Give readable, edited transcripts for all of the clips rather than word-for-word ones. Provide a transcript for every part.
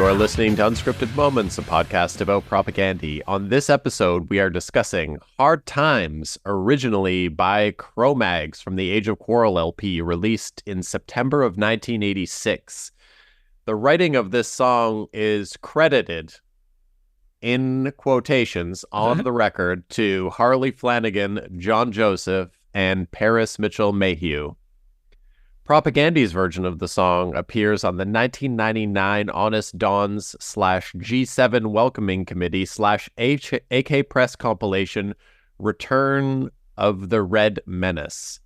are listening to Unscripted Moments, a podcast about propaganda. On this episode, we are discussing Hard Times, originally by Cro-Mags from the Age of Quarrel LP, released in September of 1986. The writing of this song is credited, in quotations, on the record, to Harley Flanagan, John Joseph, and Parris Mayhew. Propaganda's version of the song appears on the 1999 Honest Dawns / G7 Welcoming Committee / AK Press compilation Return of the Red Menace.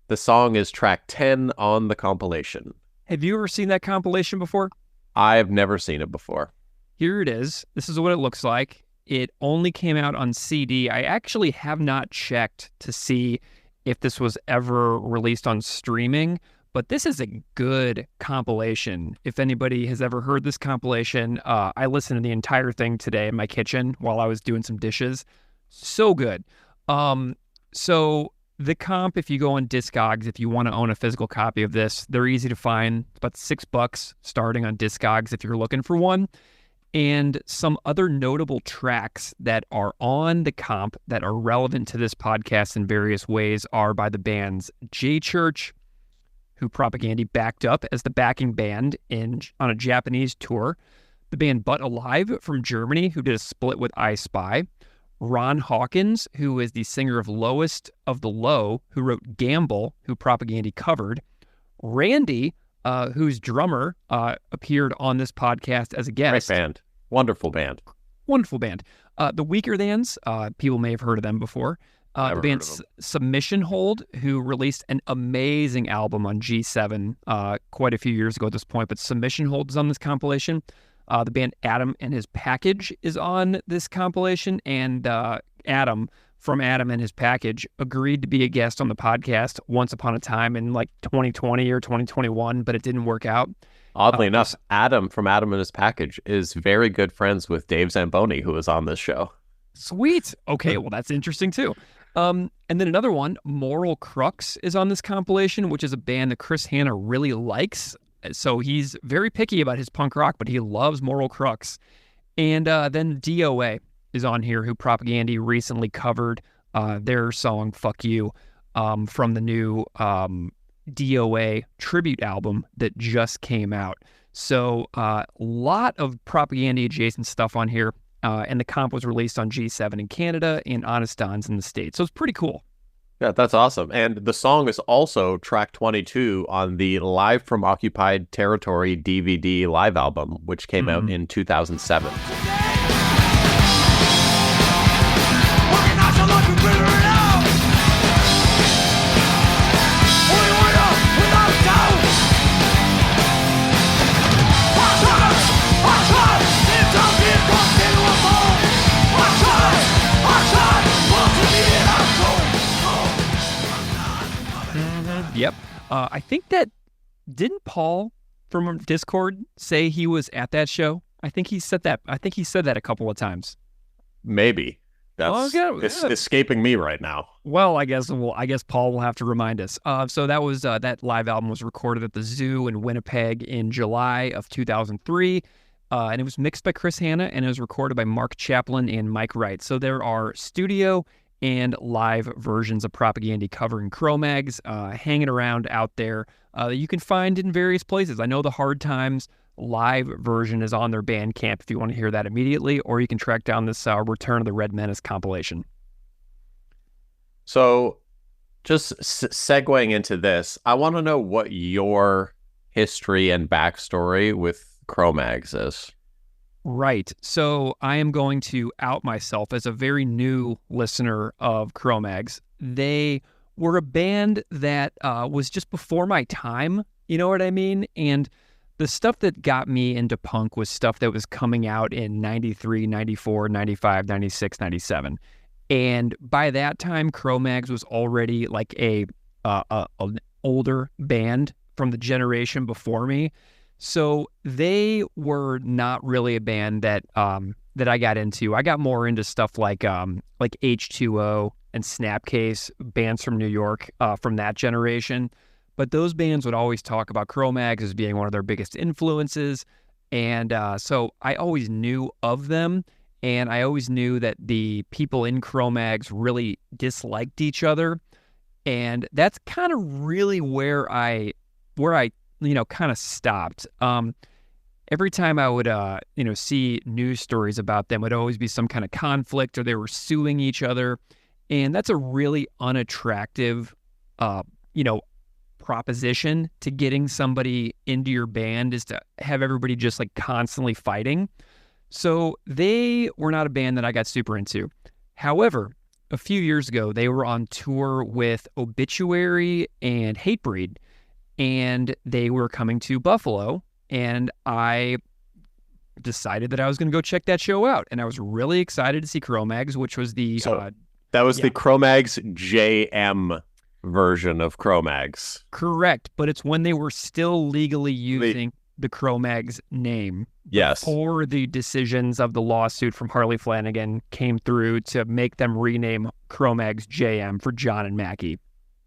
The song is track 10 on the compilation. Have you ever seen that compilation before? I've never seen it before. Here it is. This is what it looks like. It only came out on CD. I actually have not checked to see if this was ever released on streaming. But this is a good compilation. If anybody has ever heard this compilation, I listened to the entire thing today in my kitchen while I was doing some dishes. So good. So the comp, if you go on Discogs, if you want to own a physical copy of this, they're easy to find. It's about $6 starting on Discogs if you're looking for one. And some other notable tracks that are on the comp that are relevant to this podcast in various ways are by the bands J Church, who Propaganda backed up as the backing band on a Japanese tour. The band But Alive from Germany, who did a split with I Spy. Ron Hawkins, who is the singer of Lowest of the Low, who wrote Gamble, who Propaganda covered. Randy, whose drummer appeared on this podcast as a guest. Great band. Wonderful band. Wonderful band. The Weaker Thans, people may have heard of them before. The band Submission Hold, who released an amazing album on G7 quite a few years ago at this point, but Submission Hold is on this compilation. The band Adam and His Package is on this compilation, and Adam from Adam and His Package agreed to be a guest on the podcast once upon a time in like 2020 or 2021, but it didn't work out. Oddly enough, Adam from Adam and His Package is very good friends with Dave Zamboni, who is on this show. Sweet. Okay, well, that's interesting too. And then another one, Moral Crux, is on this compilation, which is a band that Chris Hanna really likes. So he's very picky about his punk rock, but he loves Moral Crux. And then DOA is on here, who Propaganda recently covered their song, Fuck You, from the new DOA tribute album that just came out. So a lot of Propaganda-adjacent stuff on here. And the comp was released on G7 in Canada and Honest Dawns in the States. So it's pretty cool. Yeah, that's awesome. And the song is also track 22 on the Live from Occupied Territory DVD live album, which came out in 2007. Yep. I think that, didn't Paul from Discord say he was at that show? I think he said that a couple of times. Maybe. That's escaping me right now. Well, I guess Paul will have to remind us. So that was that live album was recorded at the Zoo in Winnipeg in July of 2003. And it was mixed by Chris Hanna, and it was recorded by Mark Chaplin and Mike Wright. So there are studio and live versions of Propaganda covering Cro-Mags hanging around out there that you can find in various places. I know the Hard Times live version is on their Bandcamp if you want to hear that immediately, or you can track down this Return of the Red Menace compilation. So just segueing into this, I want to know what your history and backstory with Cro-Mags is. Right. So I am going to out myself as a very new listener of Cro-Mags. They were a band that was just before my time, you know what I mean? And the stuff that got me into punk was stuff that was coming out in 93, 94, 95, 96, 97. And by that time, Cro-Mags was already like an older band from the generation before me. So they were not really a band that I got into. I got more into stuff like H2O and Snapcase, bands from New York from that generation. But those bands would always talk about Cro-Mags as being one of their biggest influences. And so I always knew of them, and I always knew that the people in Cro-Mags really disliked each other. And that's kind of really where I kind of stopped. Every time I would, see news stories about them, it would always be some kind of conflict or they were suing each other. And that's a really unattractive, you know, proposition to getting somebody into your band, is to have everybody just like constantly fighting. So they were not a band that I got super into. However, a few years ago, they were on tour with Obituary and Hatebreed, and they were coming to Buffalo, and I decided that I was going to go check that show out. And I was really excited to see Cro-Mags, which was the... that was the Cro-Mags JM version of Cro-Mags. Correct, but it's when they were still legally using the Cro-Mags name. Yes. Before the decisions of the lawsuit from Harley Flanagan came through to make them rename Cro-Mags JM for John and Mackie.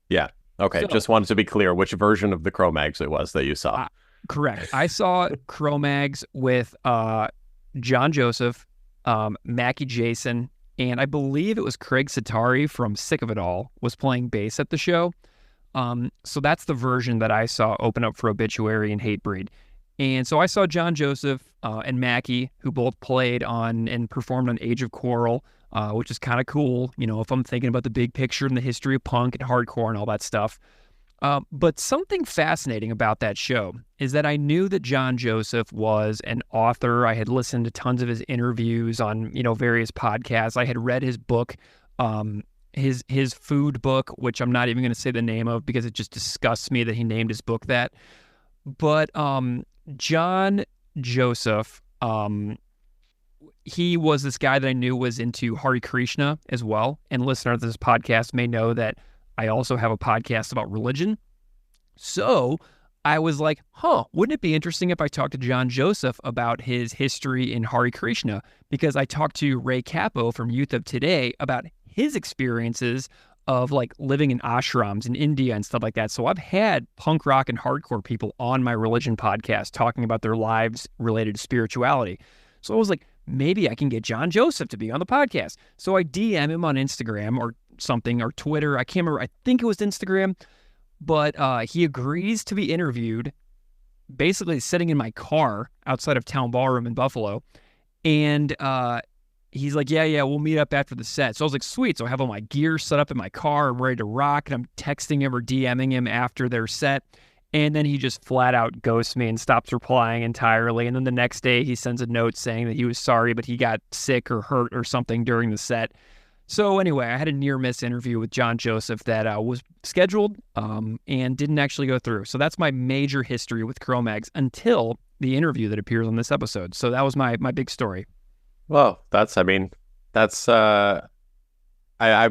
Yeah. Okay. So, just wanted to be clear which version of the Cro-Mags it was that you saw. Correct. I saw Cro-Mags with John Joseph, Mackie Jason, and I believe it was Craig Satari from Sick of It All was playing bass at the show. So that's the version that I saw open up for Obituary and Hatebreed. And so I saw John Joseph and Mackie, who both played on and performed on Age of Quarrel, which is kind of cool, if I'm thinking about the big picture and the history of punk and hardcore and all that stuff. But something fascinating about that show is that I knew that John Joseph was an author. I had listened to tons of his interviews on, various podcasts. I had read his book, his food book, which I'm not even going to say the name of because it just disgusts me that he named his book that. But John Joseph, he was this guy that I knew was into Hare Krishna as well. And listeners to this podcast may know that I also have a podcast about religion. So I was like, wouldn't it be interesting if I talked to John Joseph about his history in Hare Krishna? Because I talked to Ray Capo from Youth of Today about his experiences of like living in ashrams in India and stuff like that. So I've had punk rock and hardcore people on my religion podcast talking about their lives related to spirituality. So I was like, maybe I can get John Joseph to be on the podcast. So I DM him on Instagram or something, or Twitter. I can't remember. I think it was Instagram, but he agrees to be interviewed, basically sitting in my car outside of Town Ballroom in Buffalo. And he's like, yeah, we'll meet up after the set. So I was like, sweet. So I have all my gear set up in my car. I'm ready to rock. And I'm texting him or DMing him after their set. And then he just flat out ghosts me and stops replying entirely. And then the next day he sends a note saying that he was sorry, but he got sick or hurt or something during the set. So anyway, I had a near-miss interview with John Joseph that was scheduled and didn't actually go through. So that's my major history with Cro-Mags until the interview that appears on this episode. So that was my big story. Well, I've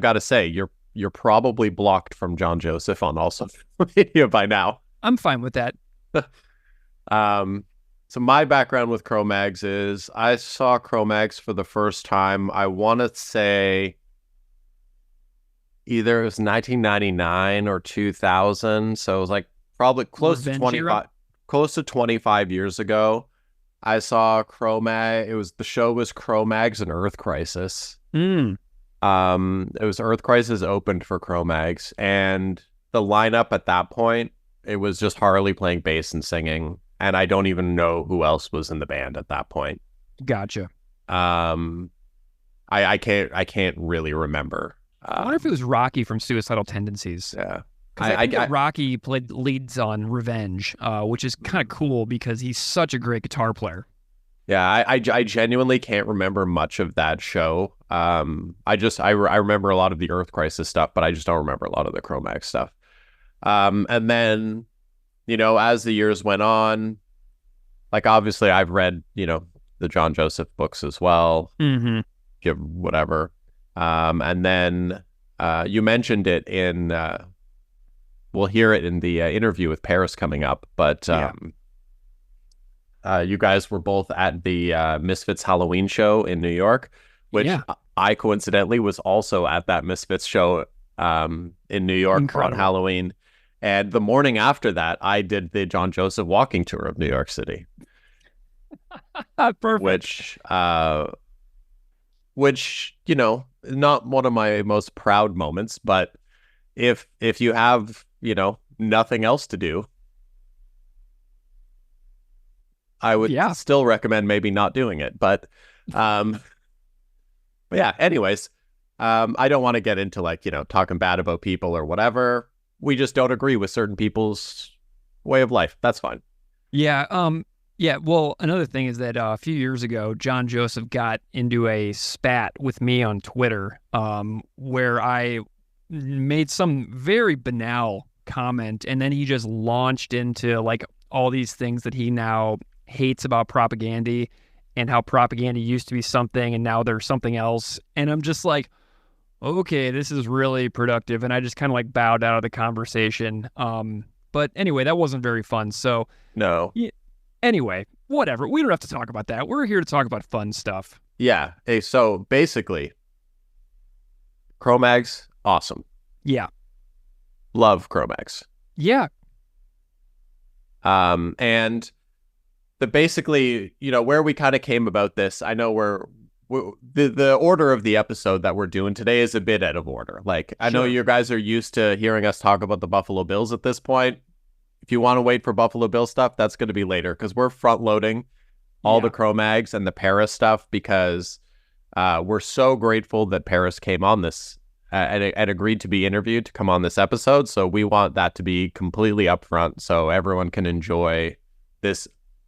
got to say, you're probably blocked from John Joseph on all social media by now. I'm fine with that. So my background with Cro-Mags is I saw Cro-Mags for the first time, I want to say either it was 1999 or 2000. So it was like probably close to 25 years ago. I saw Cro-Mags. The show was Cro-Mags and Earth Crisis. It was Earth Crisis opened for Cro-Mags, and the lineup at that point, it was just Harley playing bass and singing, and I don't even know who else was in the band at that point. Gotcha. I can't really remember. I wonder if it was Rocky from Suicidal Tendencies. Yeah. I think Rocky played leads on Revenge, which is kind of cool because he's such a great guitar player. Yeah, I genuinely can't remember much of that show. I remember a lot of the Earth Crisis stuff, but I just don't remember a lot of the Cro-Mags stuff. And then, as the years went on, like obviously I've read, the John Joseph books as well. Mm-hmm. Give whatever. And then you mentioned it in, we'll hear it in the interview with Parris coming up, but you guys were both at the Misfits Halloween show in New York, which I coincidentally was also at that Misfits show in New York on Halloween. And the morning after that, I did the John Joseph walking tour of New York City. Perfect. which not one of my most proud moments, but if you have nothing else to do, I would Yeah. still recommend maybe not doing it. Um, but yeah, anyways, I don't want to get into talking bad about people or whatever. We just don't agree with certain people's way of life. That's fine. Yeah. Yeah. Well, another thing is that a few years ago, John Joseph got into a spat with me on Twitter, where I made some very banal comment, and then he just launched into like all these things that he now hates about propaganda and how propaganda used to be something and now there's something else. And I'm just like, okay, this is really productive. And I just kind of like bowed out of the conversation. But anyway, that wasn't very fun. So No. yeah, anyway, whatever. We don't have to talk about that. We're here to talk about fun stuff. Yeah. Hey, so basically, Cro-Mags, awesome. Yeah. Love Cro-Mags. Yeah. And basically, where we kind of came about this, I know the order of the episode that we're doing today is a bit out of order. Like, I know Sure. you guys are used to hearing us talk about the Buffalo Bills at this point. If you want to wait for Buffalo Bill stuff, that's going to be later because we're front loading all the Yeah. Cro-Mags and the Parris stuff because we're so grateful that Parris came on this and agreed to be interviewed to come on this episode. So we want that to be completely upfront so everyone can enjoy this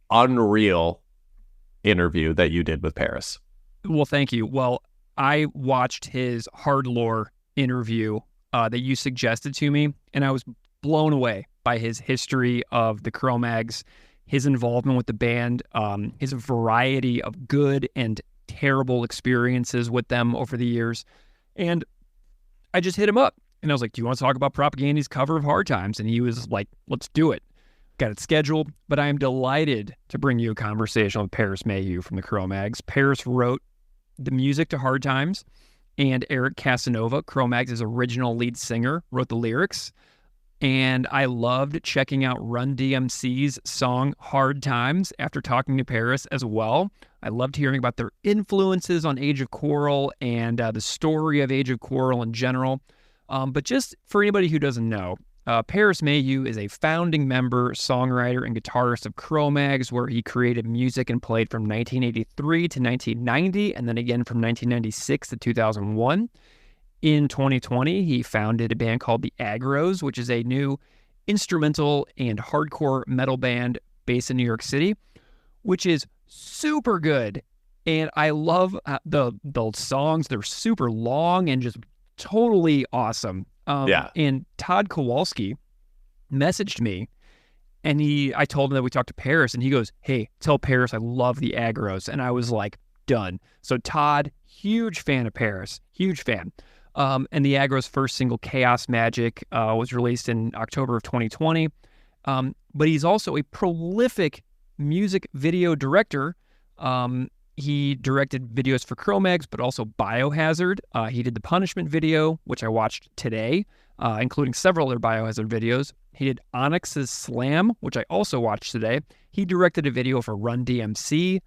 unreal interview that you did with Parris. Well, thank you. Well, I watched his Hard Lore interview that you suggested to me, and I was blown away by his history of the Cro-Mags, his involvement with the band, his variety of good and terrible experiences with them over the years. And I just hit him up, and I was like, do you want to talk about Propaganda's cover of Hard Times? And he was like, let's do it. Got it scheduled, but I am delighted to bring you a conversation with Parris Mayhew from the Cro-Mags. Parris wrote the music to Hard Times, and Eric Casanova, Cro-Mags' original lead singer, wrote the lyrics. And I loved checking out Run DMC's song Hard Times after talking to Parris as well. I loved hearing about their influences on Age of Quarrel and the story of Age of Quarrel in general. But just for anybody who doesn't know, Parris Mayhew is a founding member, songwriter, and guitarist of Cro-Mags, where he created music and played from 1983 to 1990, and then again from 1996 to 2001. In 2020, he founded a band called the Agros, which is a new instrumental and hardcore metal band based in New York City, which is super good. And I love the songs. They're super long and just totally awesome. Yeah. And Todd Kowalski messaged me, and I told him that we talked to Parris, and he goes, hey, tell Parris I love the Agros. And I was like, done. So Todd, huge fan of Parris, huge fan. And the Agros' first single, Chaos Magic, was released in October of 2020. But he's also a prolific music video director. He directed videos for Cro-Mags, but also Biohazard. He did the Punishment video, which I watched today, including several other Biohazard videos. He did Onyx's Slam, which I also watched today. He directed a video for Run DMC,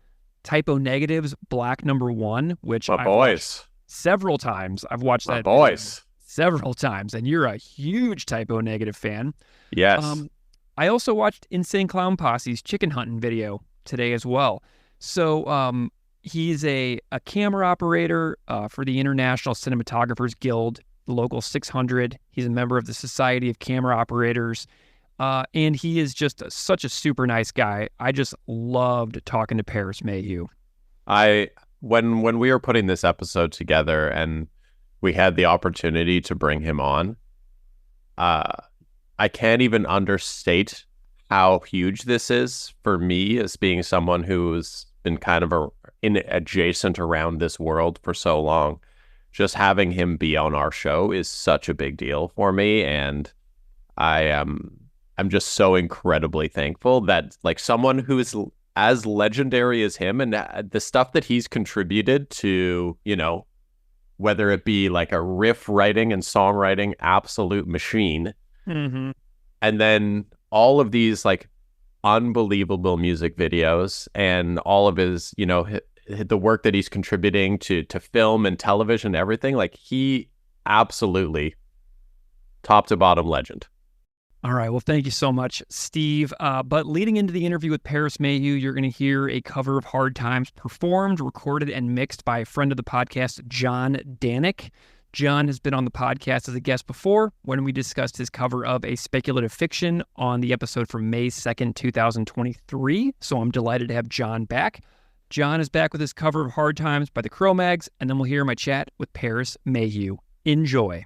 Typo Negative's Black Number One, which My I've boys. watched several times. I've watched My that boys. several times, and you're a huge Typo Negative fan. Yes. I also watched Insane Clown Posse's Chicken Hunting video today as well. So he's a camera operator for the International Cinematographers Guild, the local 600. He's a member of the Society of Camera Operators, and he is just such a super nice guy. I just loved talking to Parris Mayhew. When we were putting this episode together and we had the opportunity to bring him on, I can't even understate how huge this is for me as being someone who's been kind of adjacent around this world for so long. Just having him be on our show is such a big deal for me, and I'm just so incredibly thankful that like someone who is as legendary as him and the stuff that he's contributed to, whether it be like a riff writing and songwriting absolute machine, Mm-hmm. and then all of these like unbelievable music videos and all of his, the work that he's contributing to film and television, everything. Like, he absolutely top to bottom legend. All right. Well, thank you so much, Steve. But leading into the interview with Parris Mayhew, you're going to hear a cover of Hard Times performed, recorded, and mixed by a friend of the podcast, John Danek. John has been on the podcast as a guest before when we discussed his cover of A Speculative Fiction on the episode from May 2nd, 2023. So I'm delighted to have John back. John is back with his cover of Hard Times by the Cro-Mags, and then we'll hear my chat with Parris Mayhew. Enjoy.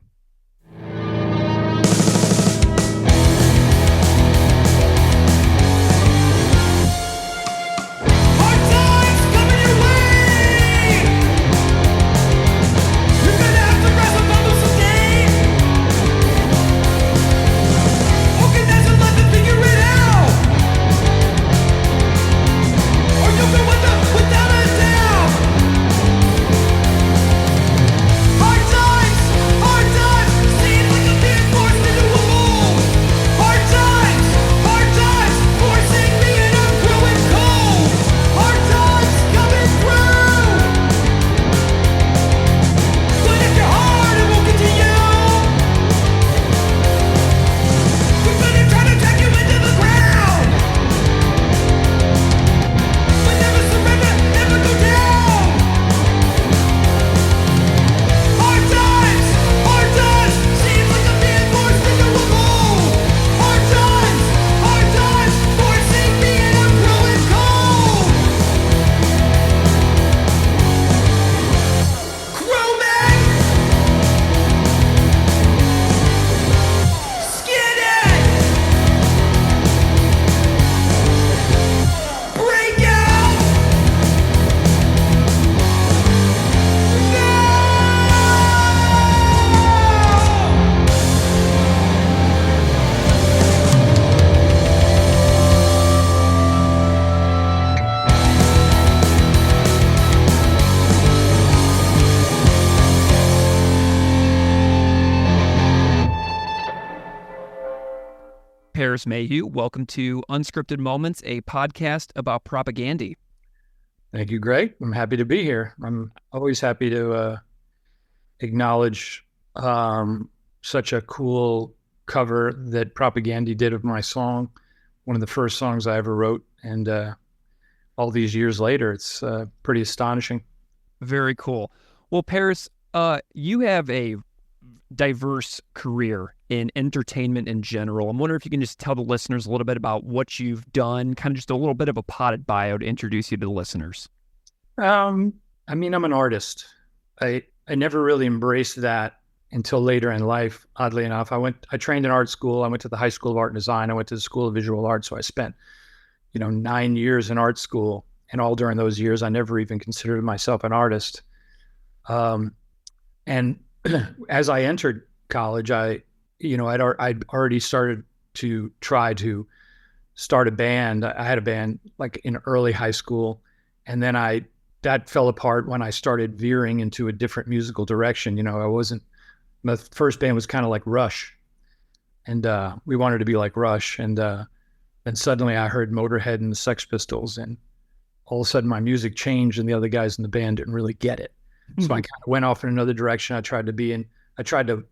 Parris Mayhew, welcome to Unscripted Moments, a podcast about propaganda. Thank you, Greg. I'm happy to be here. I'm always happy to acknowledge such a cool cover that Propaganda did of my song, one of the first songs I ever wrote. And all these years later, it's pretty astonishing. Very cool. Well, Parris, you have a diverse career in entertainment in general. I'm wondering if you can just tell the listeners a little bit about what you've done, kind of just a little bit of a potted bio to introduce you to the listeners. I mean, I'm an artist. I never really embraced that until later in life, oddly enough. I trained in art school. I went to the High School of Art and Design. I went to the School of Visual Arts. So I spent, 9 years in art school. And all during those years, I never even considered myself an artist. And as I entered college, I'd already started to try to start a band. I had a band like in early high school, and then that fell apart when I started veering into a different musical direction. My first band was kind of like Rush, and we wanted to be like Rush. And then suddenly I heard Motorhead and the Sex Pistols, and all of a sudden my music changed, and the other guys in the band didn't really get it. So I kind of went off in another direction. I tried to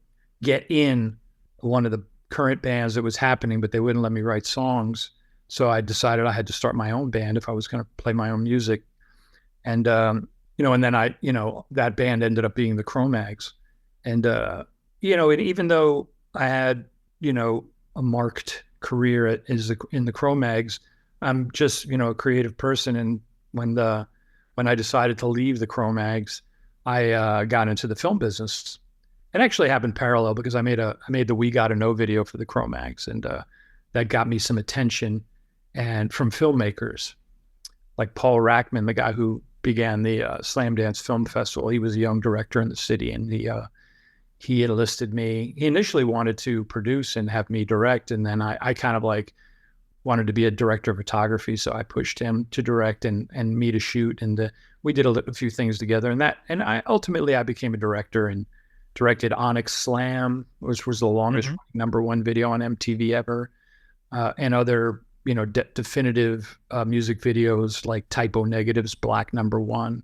get in one of the current bands that was happening, but they wouldn't let me write songs. So I decided I had to start my own band if I was going to play my own music. And, and then that band ended up being the Cro-Mags. And, and even though I had, a marked career in the Cro-Mags, I'm just, a creative person. And when I decided to leave the Cro-Mags, I got into the film business. It actually happened parallel because I made the We Gotta Know video for the Cro-Mags, and that got me some attention and from filmmakers like Paul Rackman, the guy who began the Slam Dance Film Festival. He was a young director in the city, and he enlisted me. He initially wanted to produce and have me direct, and then I kind of like wanted to be a director of photography, so I pushed him to direct and me to shoot, and we did a few things together. And I ultimately became a director and directed Onyx Slam, which was the longest #1 video on MTV ever, and other definitive music videos like Typo Negative's Black Number One,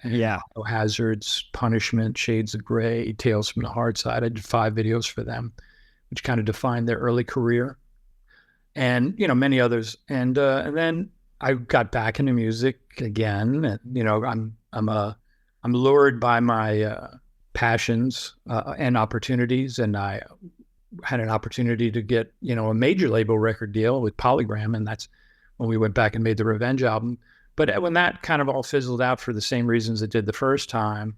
and Yeah. Hazard's Punishment, Shades of Grey, Tales from the Hard Side. I did 5 videos for them, which kind of defined their early career, and many others. And then I got back into music again. And, I'm lured by my passions and opportunities, and I had an opportunity to get a major label record deal with Polygram, and that's when we went back and made the Revenge album. But when that kind of all fizzled out for the same reasons it did the first time,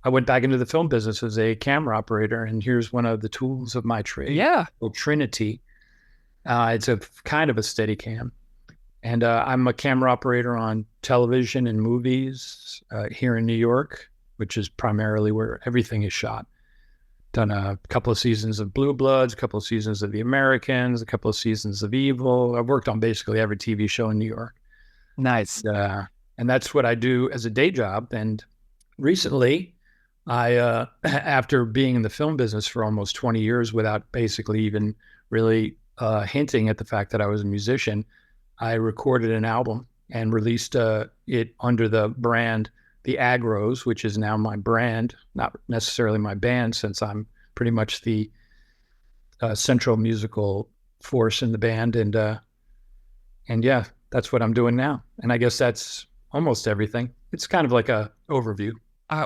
I went back into the film business as a camera operator, and here's one of the tools of my trade. Yeah. Called Trinity. It's a kind of a steady cam. And I'm a camera operator on television and movies here in New York, which is primarily where everything is shot. Done a couple of seasons of Blue Bloods, a couple of seasons of The Americans, a couple of seasons of Evil. I've worked on basically every TV show in New York. Nice. And that's what I do as a day job. And recently, I, after being in the film business for almost 20 years without basically even really hinting at the fact that I was a musician, I recorded an album and released it under the brand The Agros, which is now my brand, not necessarily my band, since I'm pretty much the central musical force in the band. And yeah, that's what I'm doing now. And I guess that's almost everything. It's kind of like a overview.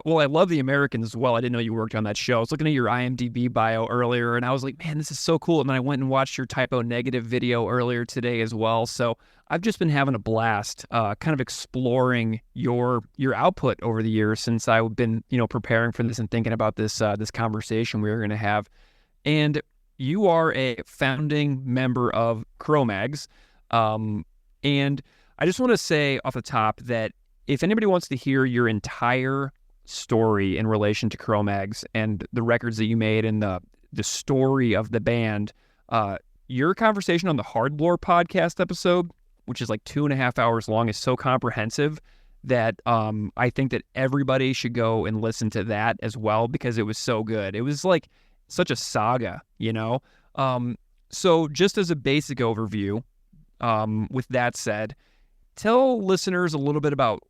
Well, I love The Americans as well. I didn't know you worked on that show. I was looking at your IMDb bio earlier, and I was like, man, this is so cool. And then I went and watched your Typo Negative video earlier today as well. So I've just been having a blast kind of exploring your output over the years since I've been, preparing for this and thinking about this this conversation we were going to have. And you are a founding member of Cro-Mags. And I just want to say off the top that if anybody wants to hear your entire story in relation to Cro-Mags and the records that you made and the story of the band, your conversation on the Hard Lore podcast episode, which is like 2.5 hours long, is so comprehensive that I think that everybody should go and listen to that as well, because it was so good. It was like such a saga, so just as a basic overview, with that said, tell listeners a little bit about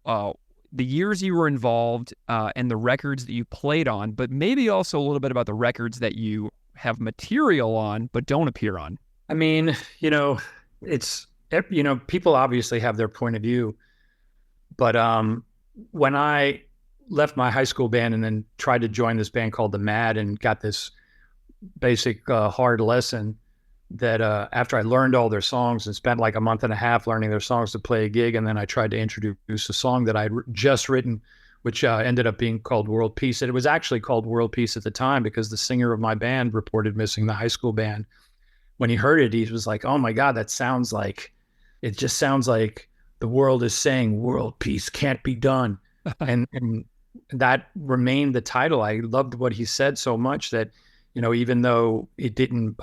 the years you were involved and the records that you played on, but maybe also a little bit about the records that you have material on but don't appear on. I mean, it's, people obviously have their point of view, but when I left my high school band and then tried to join this band called The Mad and got this basic hard lesson that after I learned all their songs and spent like a month and a half learning their songs to play a gig, and then I tried to introduce a song that I'd just written, which ended up being called World Peace. And it was actually called World Peace at the time because the singer of my band reported missing the high school band. When he heard it, he was like, oh my God, it just sounds like the world is saying world peace can't be done. and that remained the title. I loved what he said so much that, even though it didn't,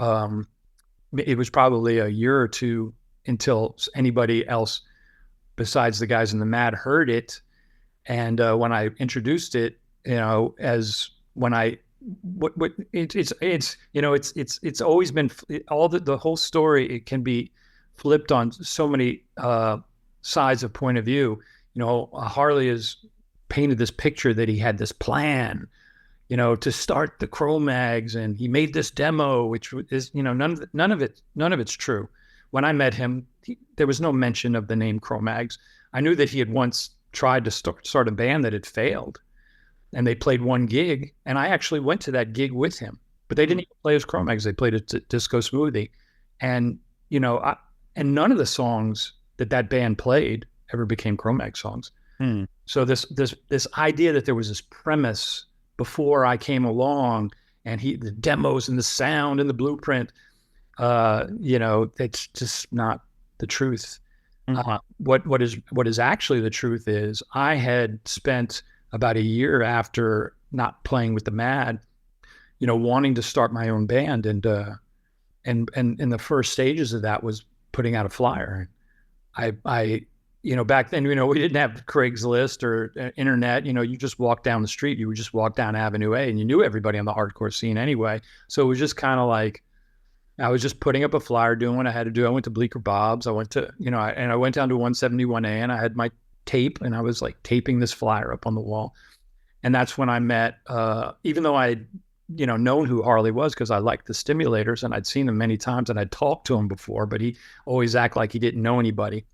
it was probably a year or two until anybody else besides the guys in the Mad heard it. And when I introduced it, as when I, it's always been all the whole story. It can be flipped on so many sides of point of view. Harley has painted this picture that he had this plan, to start the Cro-Mags, and he made this demo, which is, none of it's true. When I met him, there was no mention of the name Cro-Mags. I knew that he had once tried to start a band that had failed, and they played one gig, and I actually went to that gig with him, but they didn't even play as Cro-Mags. They played a Disco Smoothie, and and none of the songs that band played ever became Cro-Mags songs. So this idea that there was this premise before I came along, and the demos and the sound and the blueprint, it's just not the truth. What is actually the truth is I had spent about a year after not playing with the Mad, wanting to start my own band, and the first stages of that was putting out a flyer. I back then, we didn't have Craigslist or internet. You just walked down the street. You would just walk down Avenue A, and you knew everybody on the hardcore scene anyway. So it was just kind of like, I was just putting up a flyer, doing what I had to do. I went to Bleecker Bob's. I went to, and I went down to 171A, and I had my tape, and I was like taping this flyer up on the wall. And that's when I met, even though I, known who Harley was because I liked the Stimulators and I'd seen him many times and I'd talked to him before, but he always acted like he didn't know anybody.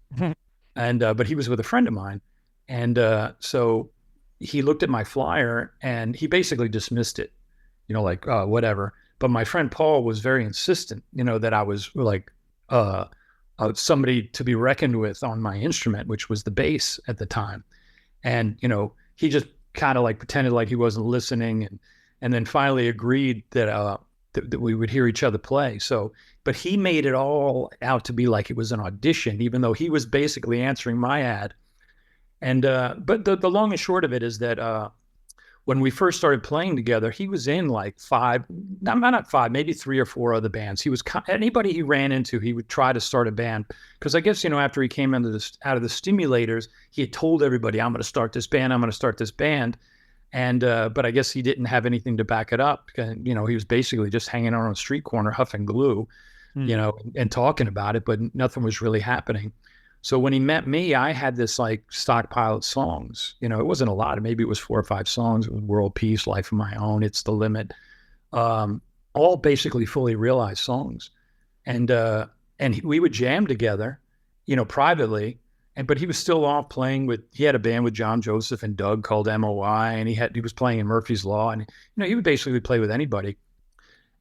And, but he was with a friend of mine. And so he looked at my flyer and he basically dismissed it, like, whatever. But my friend Paul was very insistent, that I was like somebody to be reckoned with on my instrument, which was the bass at the time. And, he just kind of like pretended like he wasn't listening, and then finally agreed that that we would hear each other play. So, but he made it all out to be like it was an audition, even though he was basically answering my ad. And but the long and short of it is that when we first started playing together, he was in like not five, maybe 3 or 4 other bands. He was anybody he ran into, he would try to start a band. Because I guess, after he came out of the Stimulators, he had told everybody, I'm going to start this band. I'm going to start this band. And but I guess he didn't have anything to back it up. He was basically just hanging out on a street corner, huffing glue, and talking about it, but nothing was really happening. So when he met me, I had this like stockpile of songs. It wasn't a lot. Maybe it was 4 or 5 songs. It was World Peace, Life of My Own, It's the Limit, all basically fully realized songs. And we would jam together, privately. But he was still off playing he had a band with John Joseph and Doug called MOI, and he was playing in Murphy's Law, and he would basically play with anybody.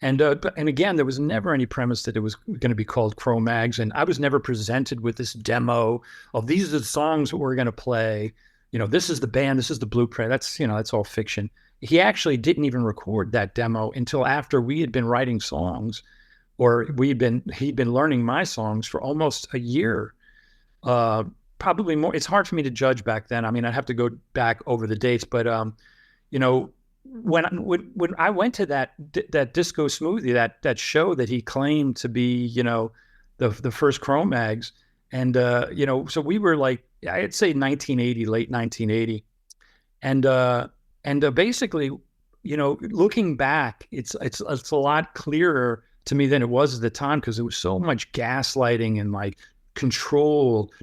And again, there was never any premise that it was going to be called Cro-Mags, and I was never presented with this demo of these are the songs that we're going to play. This is the band, this is the blueprint. That's all fiction. He actually didn't even record that demo until after we had been writing songs, or he'd been learning my songs for almost a year, probably more. It's hard for me to judge back then. I mean, I'd have to go back over the dates, but when I went to that Disco Smoothie, that show that he claimed to be, the first Cro-Mags, and so we were like, I'd say 1980, late 1980, and basically, looking back, it's a lot clearer to me than it was at the time, because there was so much gaslighting and like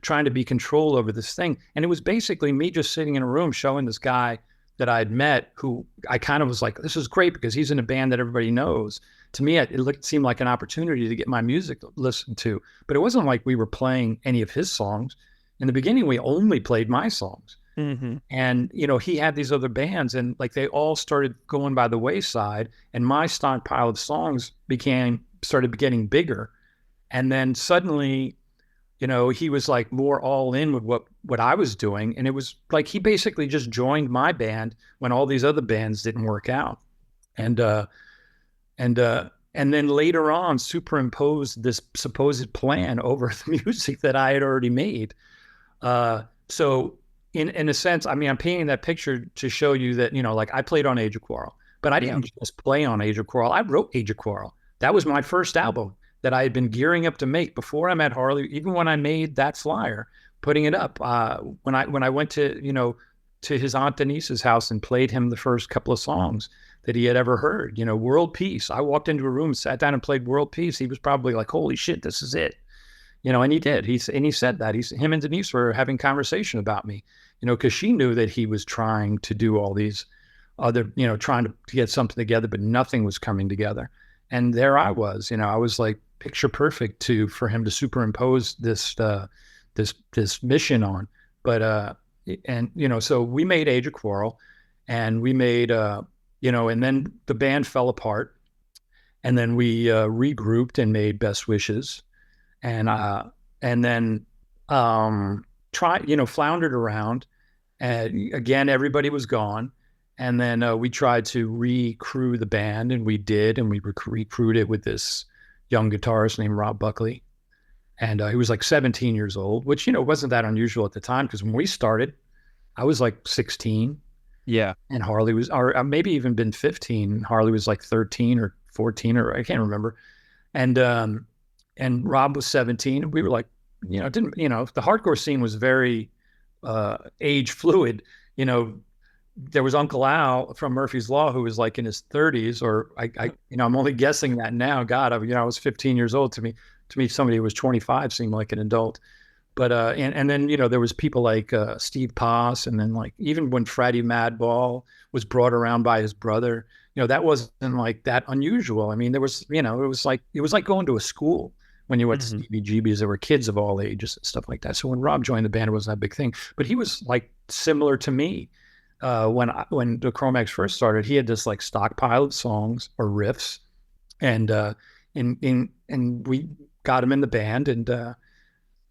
trying to be control over this thing, and it was basically me just sitting in a room showing this guy that I'd met, who I kind of was like, this is great because he's in a band that everybody knows. To me, it seemed like an opportunity to get my music listened to, but it wasn't like we were playing any of his songs. In the beginning, we only played my songs. Mm-hmm. And, he had these other bands, and like they all started going by the wayside, and my stockpile of songs started getting bigger. And then suddenly, he was like more all in with what I was doing. And it was like, he basically just joined my band when all these other bands didn't work out. And then later on superimposed this supposed plan over the music that I had already made. So in a sense, I mean, I'm painting that picture to show you that, like I played on Age of Quarrel, but I didn't just play on Age of Quarrel. I wrote Age of Quarrel. That was my first album that I had been gearing up to make before I met Harley. Even when I made that flyer, putting it up, when I went to to his Aunt Denise's house and played him the first couple of songs that he had ever heard, World Peace. I walked into a room, sat down and played World Peace. He was probably like, holy shit, this is it. And he did. He said that. Him and Denise were having conversation about me, because she knew that he was trying to do all these other, trying to get something together, but nothing was coming together. And there I was, I was like picture perfect for him to superimpose this mission on. But so we made Age of Quarrel, and we made and then the band fell apart, and then we regrouped and made Best Wishes, and then floundered around, and again everybody was gone. And then we tried to recrew the band, and we did, and we recruited with this young guitarist named Rob Buckley. And he was like 17 years old, which, wasn't that unusual at the time, because when we started, I was like 16. Yeah. And Harley was, or maybe even been 15. Harley was like 13 or 14, or I can't remember. And Rob was 17. And we were like, the hardcore scene was very age fluid, there was Uncle Al from Murphy's Law who was like in his 30s, or I'm only guessing that now. God, I was 15 years old. To me, somebody who was 25 seemed like an adult. But and then there was people like Steve Poss, and then like even when Freddie Madball was brought around by his brother, that wasn't like that unusual. I mean, there was it was like going to a school when you went to CBGBs. There were kids of all ages and stuff like that. So when Rob joined the band, it wasn't that big thing. But he was like similar to me when the Cro-Mags first started. He had this like stockpile of songs or riffs, and we got him in the band, and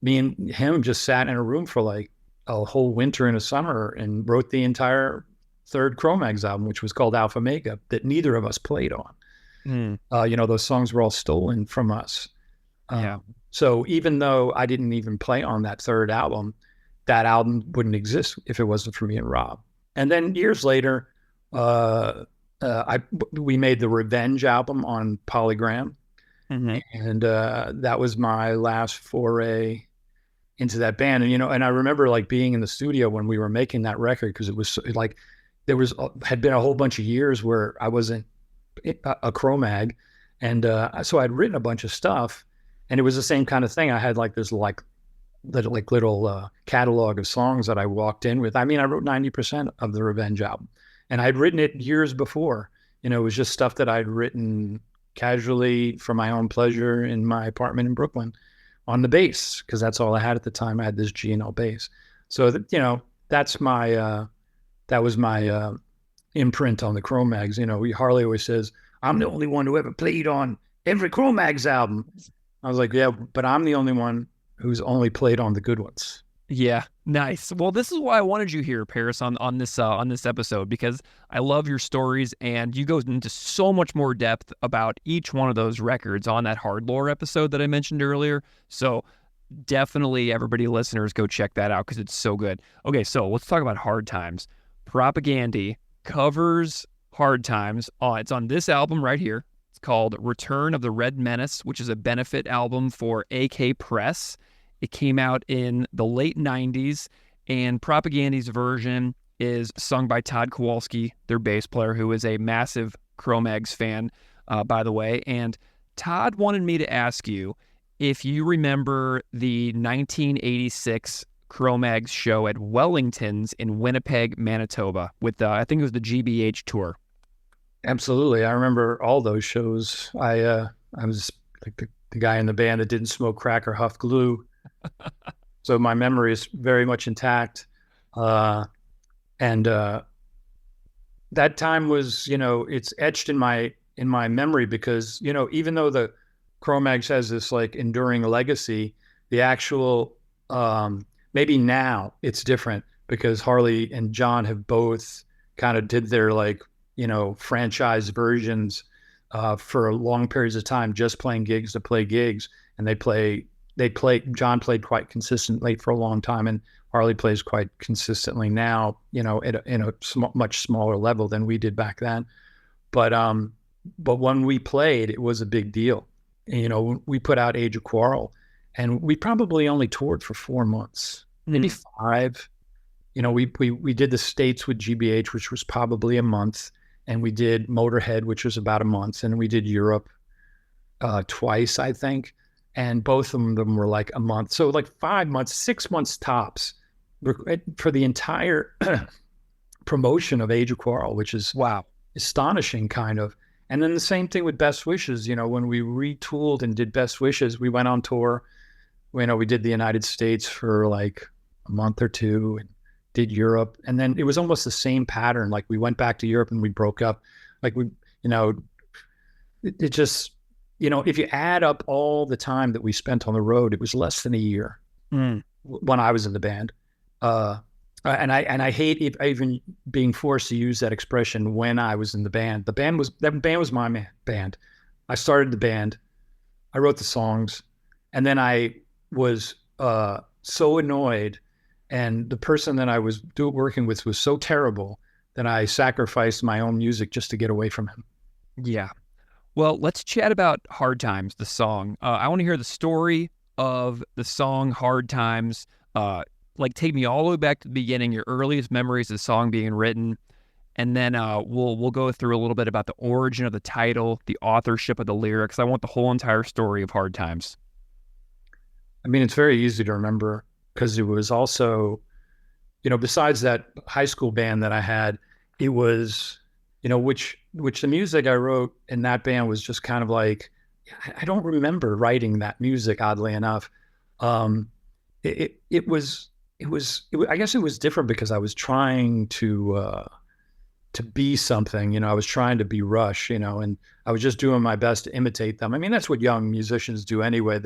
me and him just sat in a room for like a whole winter and a summer and wrote the entire third Cro-Mags album, which was called Alpha Mega, that neither of us played on. Those songs were all stolen from us. So even though I didn't even play on that third album, that album wouldn't exist if it wasn't for me and Rob. And then years later, we made the Revenge album on Polygram. And that was my last foray into that band. And I remember like being in the studio when we were making that record, because it was like had been a whole bunch of years where I wasn't a Cro-Mag, and so I'd written a bunch of stuff, and it was the same kind of thing. I had like this little catalog of songs that I walked in with. I mean, I wrote 90% of the Revenge album, and I'd written it years before. It was just stuff that I'd written casually for my own pleasure in my apartment in Brooklyn on the bass, because that's all I had at the time. I had this G&L bass. So that was my imprint on the Cro-Mags. Harley always says, I'm the only one who ever played on every Cro-Mags album. I was like, yeah, but I'm the only one who's only played on the good ones. Yeah, nice. Well, this is why I wanted you here, Parris, on this episode, because I love your stories, and you go into so much more depth about each one of those records on that Hard Lore episode that I mentioned earlier. So definitely, everybody, listeners, go check that out because it's so good. Okay, so let's talk about Hard Times. Propagandhi covers Hard Times. It's on this album right here. It's called Return of the Red Menace, which is a benefit album for AK Press. It came out in the late 90s, and Propagandhi's version is sung by Todd Kowalski, their bass player, who is a massive Cro-Mags fan, by the way. And Todd wanted me to ask you if you remember the 1986 Cro-Mags show at Wellington's in Winnipeg, Manitoba, with I think it was the GBH tour. Absolutely, I remember all those shows. I was like the guy in the band that didn't smoke crack or huff glue, so my memory is very much intact. And that time was, it's etched in my memory because even though the Cro-Mags has this like enduring legacy, the actual maybe now it's different because Harley and John have both kind of did their like, franchise versions for long periods of time, just playing gigs to play gigs. And John played quite consistently for a long time, and Harley plays quite consistently now, in a much smaller level than we did back then. But when we played, it was a big deal. And, we put out Age of Quarrel, and we probably only toured for 4 months, maybe 5. We did the States with GBH, which was probably a month, and we did Motorhead, which was about a month, and we did Europe twice, I think, and both of them were like a month. So like 5 months, 6 months tops for the entire promotion of Age of Quarrel, which is astonishing, kind of. And then the same thing with Best Wishes. When we retooled and did Best Wishes, we went on tour. We did the United States for like a month or two, and did Europe, and then it was almost the same pattern. Like we went back to Europe and we broke up. Like it just, if you add up all the time that we spent on the road, it was less than a year when I was in the band. And I hate even being forced to use that expression when I was in the band. That band was my band. I started the band. I wrote the songs, and then I was so annoyed. And the person that I was working with was so terrible that I sacrificed my own music just to get away from him. Yeah. Well, let's chat about Hard Times, the song. I want to hear the story of the song Hard Times. like take me all the way back to the beginning, your earliest memories of the song being written, and then we'll go through a little bit about the origin of the title, the authorship of the lyrics. I want the whole entire story of Hard Times. I mean, it's very easy to remember because it was also, besides that high school band that I had, it was, which the music I wrote in that band was just kind of like, I don't remember writing that music, oddly enough. It was, I guess it was different because I was trying to be something, I was trying to be Rush, and I was just doing my best to imitate them. I mean, that's what young musicians do anyway.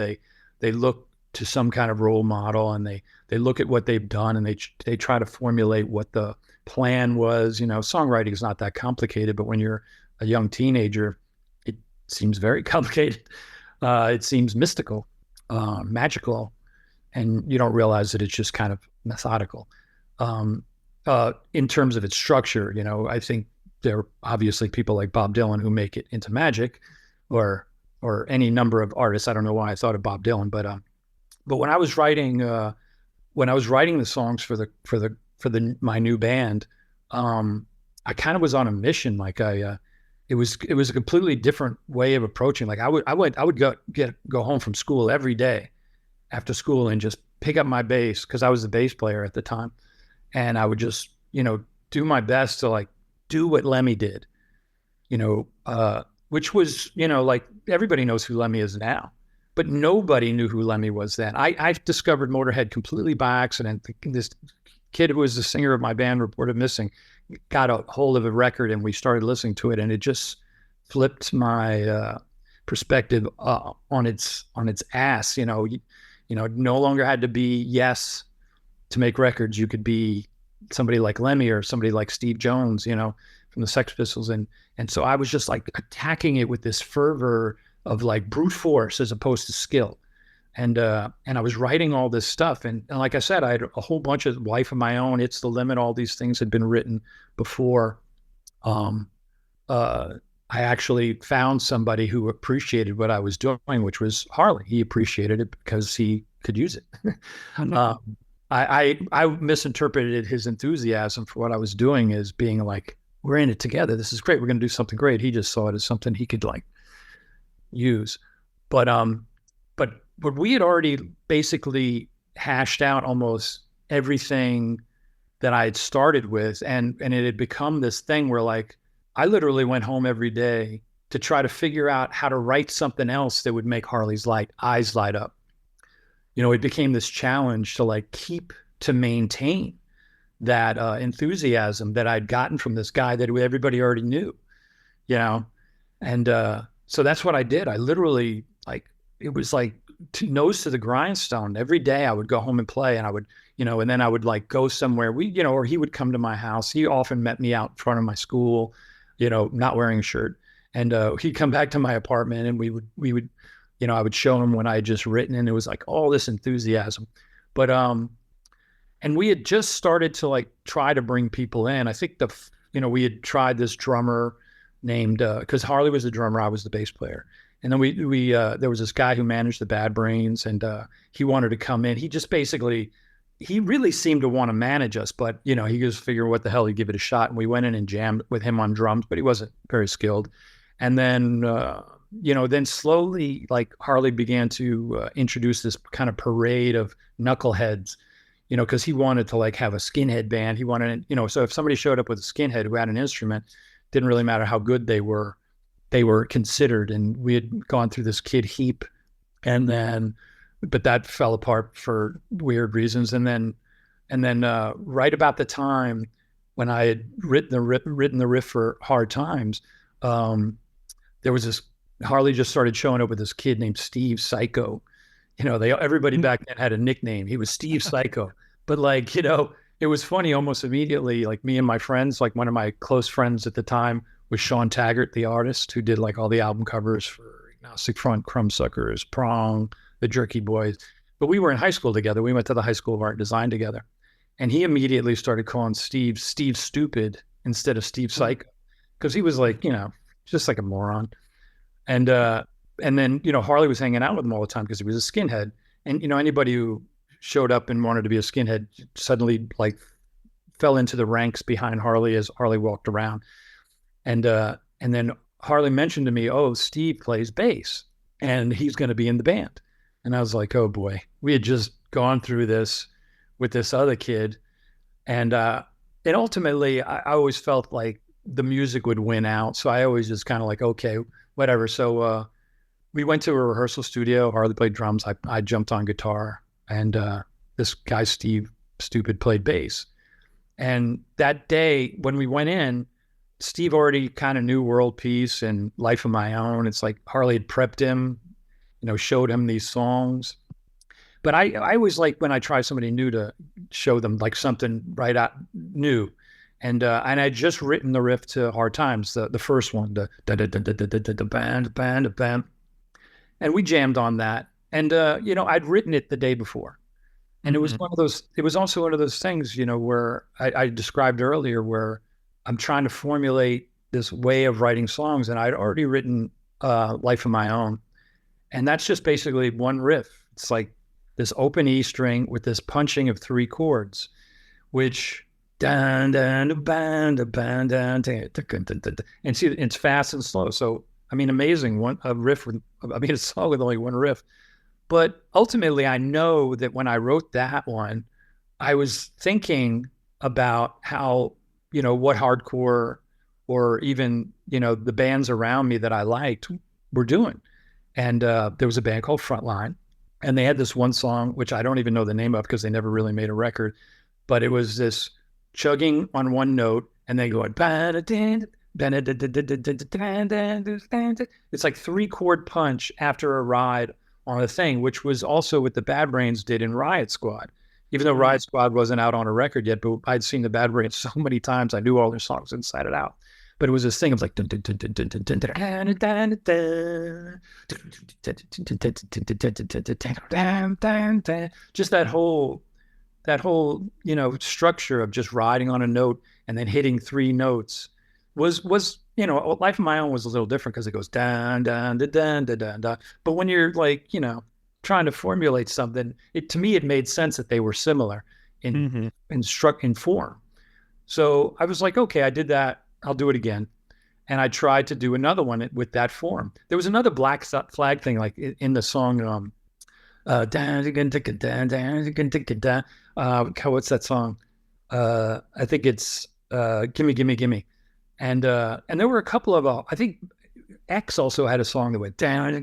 They look to some kind of role model, and they look at what they've done, and they try to formulate what the plan was. Songwriting is not that complicated, but when you're a young teenager, it seems very complicated. It seems mystical, magical, and you don't realize that it's just kind of methodical. In terms of its structure, I think there are obviously people like Bob Dylan who make it into magic, or any number of artists. I don't know why I thought of Bob Dylan, but when I was writing the songs for my new band, I kind of was on a mission. Like it was a completely different way of approaching. Like I would go home from school every day after school and just pick up my bass, because I was the bass player at the time, and I would just do my best to like do what Lemmy did, which was like everybody knows who Lemmy is now. But nobody knew who Lemmy was then. I discovered Motorhead completely by accident. This kid who was the singer of my band, Reported Missing, got a hold of a record, and we started listening to it, and it just flipped my perspective on its ass. No longer had to be Yes to make records. You could be somebody like Lemmy or somebody like Steve Jones, from the Sex Pistols, and so I was just like attacking it with this fervor of like brute force as opposed to skill. And I was writing all this stuff. And like I said, I had a whole bunch of Life of My Own, It's the Limit, all these things had been written before. I actually found somebody who appreciated what I was doing, which was Harley. He appreciated it because he could use it. I misinterpreted his enthusiasm for what I was doing as being like, we're in it together. This is great. We're going to do something great. He just saw it as something he could like use. But we had already basically hashed out almost everything that I had started with, and it had become this thing where like I literally went home every day to try to figure out how to write something else that would make Harley's eyes light up. It became this challenge to maintain that enthusiasm that I'd gotten from this guy that everybody already knew, and so that's what I did. I literally, like, it was like nose to the grindstone. Every day I would go home and play, and I would, and then I would like go somewhere. Or he would come to my house. He often met me out in front of my school, not wearing a shirt. And he'd come back to my apartment, and we would, I would show him what I had just written, and it was like all this enthusiasm. But and we had just started to like try to bring people in. I think we had tried this drummer named, because Harley was the drummer, I was the bass player. And then we there was this guy who managed the Bad Brains, and he wanted to come in. He just basically, he really seemed to want to manage us, but he just figured what the hell, he'd give it a shot. And we went in and jammed with him on drums, but he wasn't very skilled. And then then slowly, like, Harley began to introduce this kind of parade of knuckleheads, because he wanted to like have a skinhead band. He wanted, so if somebody showed up with a skinhead who had an instrument, didn't really matter how good they were considered. And we had gone through this Kid Heap, but that fell apart for weird reasons. And then right about the time when I had written the riff for Hard Times, there was this, Harley just started showing up with this kid named Steve Psycho. Everybody back then had a nickname. He was Steve Psycho. But like, it was funny almost immediately. Like, me and my friends, like one of my close friends at the time was Sean Taggart, the artist who did like all the album covers for Agnostic Front, Crumbsuckers, Prong, the Jerky Boys. But we were in high school together. We went to the High School of Art and Design together. And he immediately started calling Steve Stupid instead of Steve Psycho, because he was like, just like a moron. And then, Harley was hanging out with him all the time because he was a skinhead. And, anybody who showed up and wanted to be a skinhead suddenly like fell into the ranks behind Harley as Harley walked around. And then Harley mentioned to me, oh, Steve plays bass and he's going to be in the band. And I was like, oh boy, we had just gone through this with this other kid. And ultimately I always felt like the music would win out. So I always just kind of like, okay, whatever. So we went to a rehearsal studio. Harley played drums. I jumped on guitar, and this guy, Steve Stupid, played bass. And that day when we went in, Steve already kind of knew World Peace and Life of My Own. It's like Harley had prepped him, showed him these songs. But I always like when I try somebody new to show them like something right out new. And I'd just written the riff to Hard Times, the first one, the band. And we jammed on that. And, I'd written it the day before. And it was it was also one of those things, where I described earlier, where I'm trying to formulate this way of writing songs. And I'd already written Life of My Own. And that's just basically one riff. It's like this open E string with this punching of 3 chords, which and see, it's fast and slow. So, I mean, amazing. A song with only one riff. But ultimately, I know that when I wrote that one, I was thinking about how, what hardcore or even, the bands around me that I liked were doing. And there was a band called Frontline, and they had this one song, which I don't even know the name of because they never really made a record, but it was this chugging on one note and then going, it's like 3 chord punch after a ride on a thing, which was also what the Bad Brains did in Riot Squad. Even though Riot Squad wasn't out on a record yet, but I'd seen the Bad Brains so many times, I knew all their songs inside and out. But it was this thing, it was like, just that whole, structure of just riding on a note and then hitting 3 notes was, Life of My Own was a little different because it goes down, down, da, down, da, down, da. But when you're like, trying to formulate something, to me, it made sense that they were similar in form. So I was like, okay, I did that. I'll do it again. And I tried to do another one with that form. There was another Black Flag thing, like in the song, what's that song? I think it's Gimme, Gimme, Gimme. And there were a couple of, I think X also had a song that went down.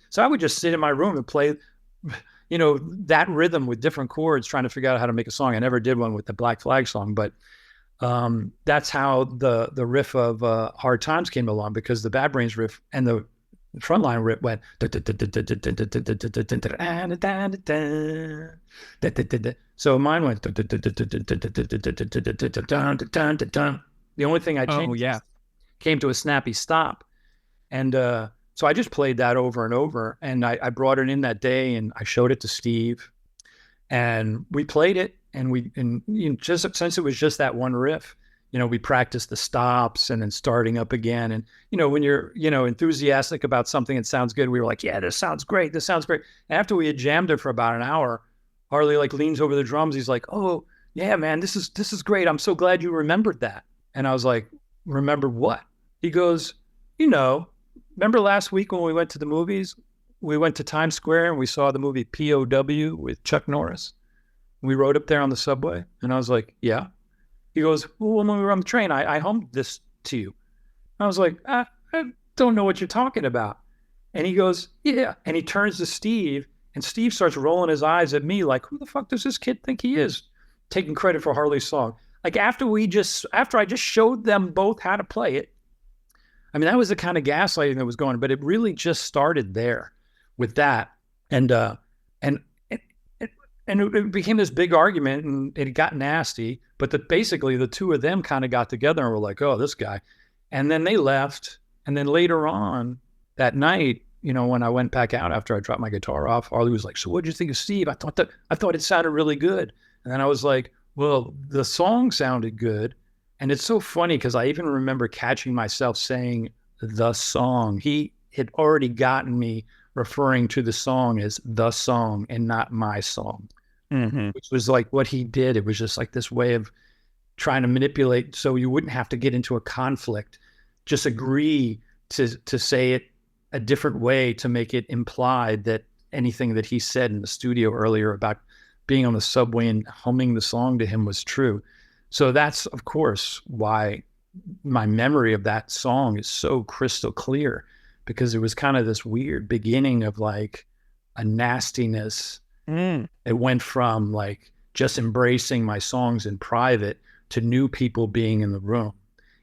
So I would just sit in my room and play, that rhythm with different chords, trying to figure out how to make a song. I never did one with the Black Flag song, but that's how the riff of Hard Times came along, because the Bad Brains riff and the Frontline riff went. So mine went. The only thing I changed came to a snappy stop. And so I just played that over and over. And I brought it in that day and I showed it to Steve. And we played it. And just since it was just that one riff, we practiced the stops and then starting up again. And, when you're, enthusiastic about something that sounds good, we were like, yeah, this sounds great. This sounds great. And after we had jammed it for about an hour, Harley leans over the drums. He's like, oh, yeah, man, this is great. I'm so glad you remembered that. And I was like, remember what? He goes, remember last week when we went to the movies? We went to Times Square and we saw the movie POW with Chuck Norris. We rode up there on the subway. And I was like, yeah. He goes, well, when we were on the train, I hummed this to you. I was like, I don't know what you're talking about. And he goes, yeah. And he turns to Steve, and Steve starts rolling his eyes at me like, who the fuck does this kid think he is? Taking credit for Harley's song. Like after I just showed them both how to play it, I mean, that was the kind of gaslighting that was going on, but it really just started there with that. And it became this big argument, and it got nasty, but basically the two of them kind of got together and were like, oh, this guy. And then they left. And then later on that night, when I went back out after I dropped my guitar off, Harley was like, so what'd you think of Steve? I thought it sounded really good. And then I was like, well, the song sounded good. And it's so funny because I even remember catching myself saying the song. He had already gotten me referring to the song as the song and not my song, which was like what he did. It was just like this way of trying to manipulate so you wouldn't have to get into a conflict, just agree to say it a different way to make it implied that anything that he said in the studio earlier about being on the subway and humming the song to him was true. So that's, of course, why my memory of that song is so crystal clear, because it was kind of this weird beginning of like a nastiness. It went from like just embracing my songs in private to new people being in the room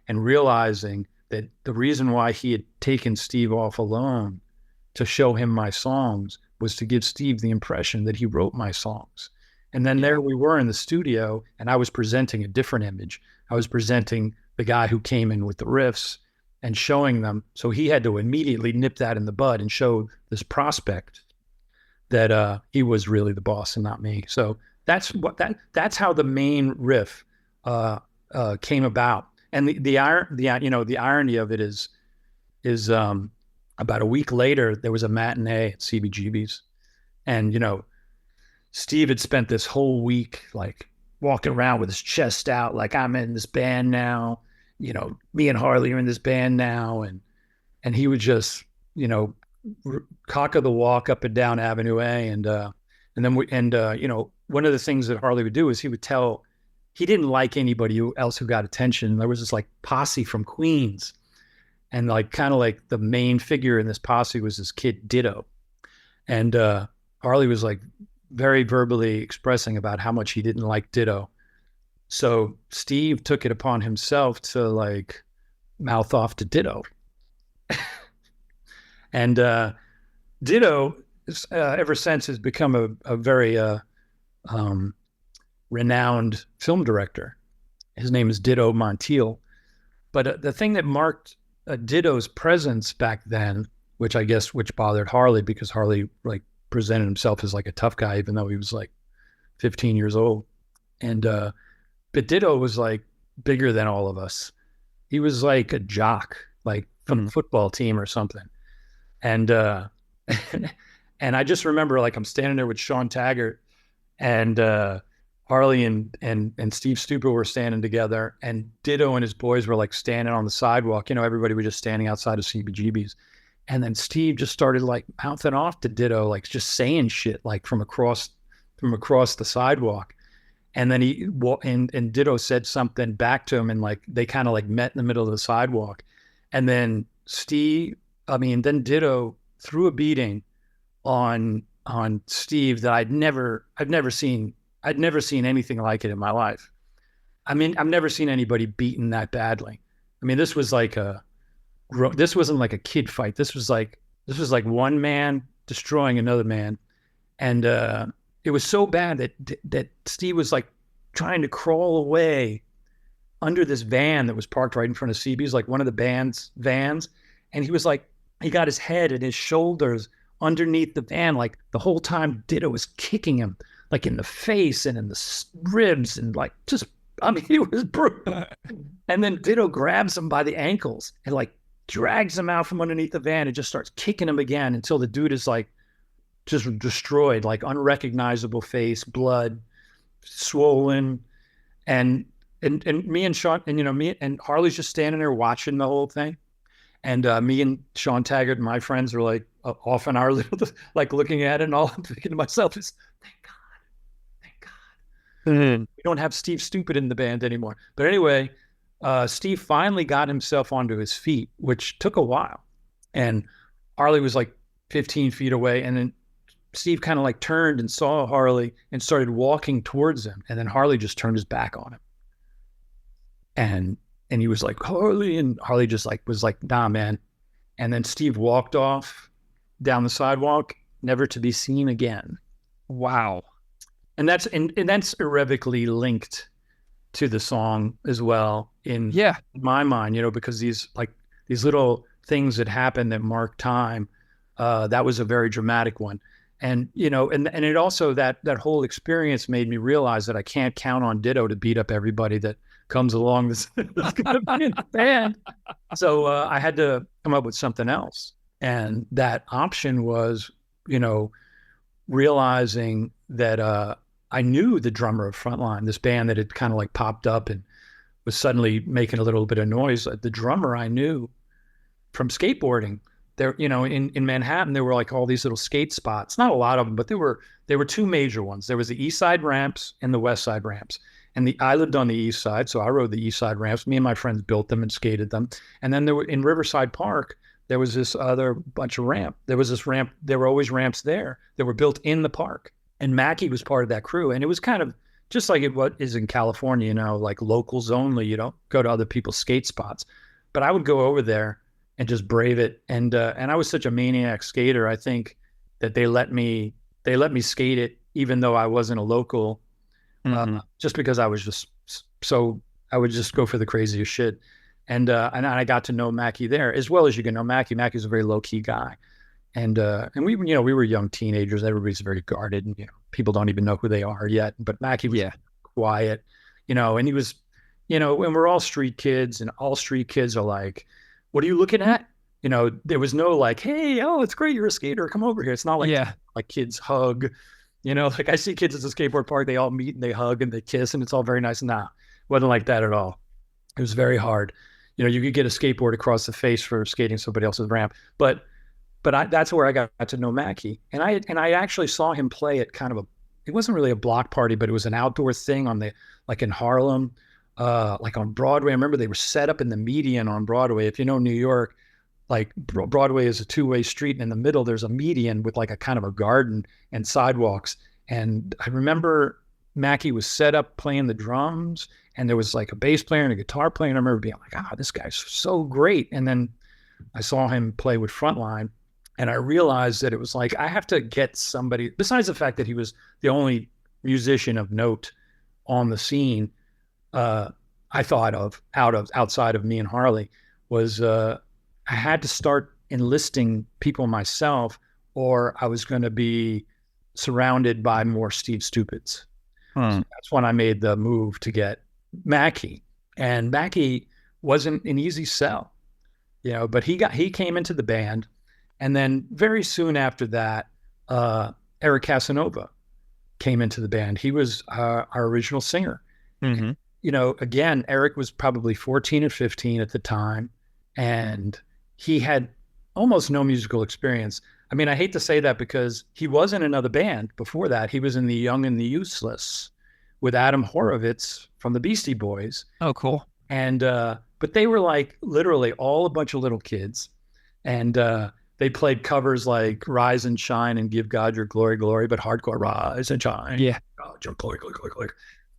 and realizing that the reason why he had taken Steve off alone to show him my songs was to give Steve the impression that he wrote my songs. And then there we were in the studio, and I was presenting a different image. I was presenting the guy who came in with the riffs and showing them. So he had to immediately nip that in the bud and show this prospect that he was really the boss and not me. So that's how the main riff came about. And the irony of it is about a week later, there was a matinee at CBGB's, and, you know, Steve had spent this whole week like walking around with his chest out, like, I'm in this band now, you know, me and Harley are in this band now. And he would just, you know, cock of the walk up and down Avenue A. And then you know, one of the things that Harley would do is he didn't like anybody else who got attention. There was this like posse from Queens, and like kind of like the main figure in this posse was this kid Ditto. And Harley was like very verbally expressing about how much he didn't like Ditto. So Steve took it upon himself to like mouth off to Ditto. And Ditto, ever since, has become a very renowned film director. His name is Ditto Montiel. But the thing that marked Ditto's presence back then, which bothered Harley, because Harley like presented himself as like a tough guy, even though he was like 15 years old. And but Ditto was like bigger than all of us. He was like a jock, like from a football team or something. And and I just remember like I'm standing there with Sean Taggart, and Harley and Steve Stupid were standing together, and Ditto and his boys were like standing on the sidewalk. You know, everybody was just standing outside of CBGB's. And then Steve just started like mouthing off to Ditto, like just saying shit like from across the sidewalk. And then and Ditto said something back to him, and like they kind of like met in the middle of the sidewalk. And then then Ditto threw a beating on Steve that I'd never seen anything like it in my life. I mean, I've never seen anybody beaten that badly. I mean, this wasn't like a kid fight. This was like one man destroying another man. And it was so bad that Steve was like trying to crawl away under this van that was parked right in front of CB's, like one of the band's vans. And he was like, he got his head and his shoulders underneath the van. Like the whole time Ditto was kicking him like in the face and in the ribs, and like he was brutal. And then Ditto grabs him by the ankles and like drags him out from underneath the van and just starts kicking him again until the dude is like just destroyed, like unrecognizable face, blood, swollen. And me and Sean, and, you know, me and Harley's just standing there watching the whole thing. And me and Sean Taggart and my friends are like off in our little, like looking at it, and all I'm thinking to myself is, thank God. We don't have Steve Stupid in the band anymore. But anyway, Steve finally got himself onto his feet, which took a while. And Harley was like 15 feet away. And then Steve kind of like turned and saw Harley and started walking towards him. And then Harley just turned his back on him. And he was like, Harley. And Harley just like was like, nah, man. And then Steve walked off down the sidewalk, never to be seen again. Wow. And that's irrevocably linked to the song as well in my mind, you know, because these little things that happen that mark time, that was a very dramatic one. And, you know, and it also, that whole experience made me realize that I can't count on Ditto to beat up everybody that comes along that's going to be in the band. So I had to come up with something else. And that option was, you know, realizing that I knew the drummer of Frontline, this band that had kind of like popped up and was suddenly making a little bit of noise. The drummer I knew from skateboarding. There, you know, in Manhattan, there were like all these little skate spots. Not a lot of them, but there were two major ones. There was the East Side ramps and the West Side ramps. And I lived on the East Side, so I rode the East Side ramps. Me and my friends built them and skated them. And then there were in Riverside Park, there was this other bunch of ramp. There was this ramp. There were always ramps there that were built in the park. And Mackie was part of that crew. And it was kind of just like what is in California, you know, like locals only. You don't go to other people's skate spots. But I would go over there and just brave it. And I was such a maniac skater. I think that they let me skate it, even though I wasn't a local, just because I was just so I would just go for the craziest shit. And I got to know Mackie there as well as you can know Mackie. Mackie's a very low key guy. And we, you know, we were young teenagers. Everybody's very guarded, and you know, people don't even know who they are yet. But Mackie was quiet, you know, and he was, you know, and we're all street kids, and all street kids are like, "What are you looking at?" You know, there was no like, "Hey, oh, it's great, you're a skater, come over here." It's not like like kids hug, you know, like I see kids at the skateboard park, they all meet and they hug and they kiss, and it's all very nice. Nah, wasn't like that at all. It was very hard. You know, you could get a skateboard across the face for skating somebody else's ramp, but that's where I got to know Mackie, and I actually saw him play at kind of it wasn't really a block party, but it was an outdoor thing on like in Harlem, like on Broadway. I remember they were set up in the median on Broadway. If you know New York, like Broadway is a two-way street, and in the middle there's a median with like a kind of a garden and sidewalks. And I remember Mackie was set up playing the drums, and there was like a bass player and a guitar player. And I remember being like, "Ah, this guy's so great." And then I saw him play with Frontline, and I realized that it was like, I have to get somebody, besides the fact that he was the only musician of note on the scene, I thought of outside of me and Harley, was I had to start enlisting people myself, or I was going to be surrounded by more Steve Stupids. So that's when I made the move to get Mackie. And Mackie wasn't an easy sell, you know, but he came into the band. And then very soon after that, Eric Casanova came into the band. He was our original singer. Mm-hmm. You know, again, Eric was probably 14 or 15 at the time, and he had almost no musical experience. I mean, I hate to say that because he was in another band before that. He was in the Young and the Useless with Adam Horovitz from the Beastie Boys. Oh, cool. And but they were like literally all a bunch of little kids, and they played covers like "Rise and Shine" and "Give God Your Glory, Glory," but hardcore "Rise and Shine." Yeah, God, your glory, glory, glory, glory.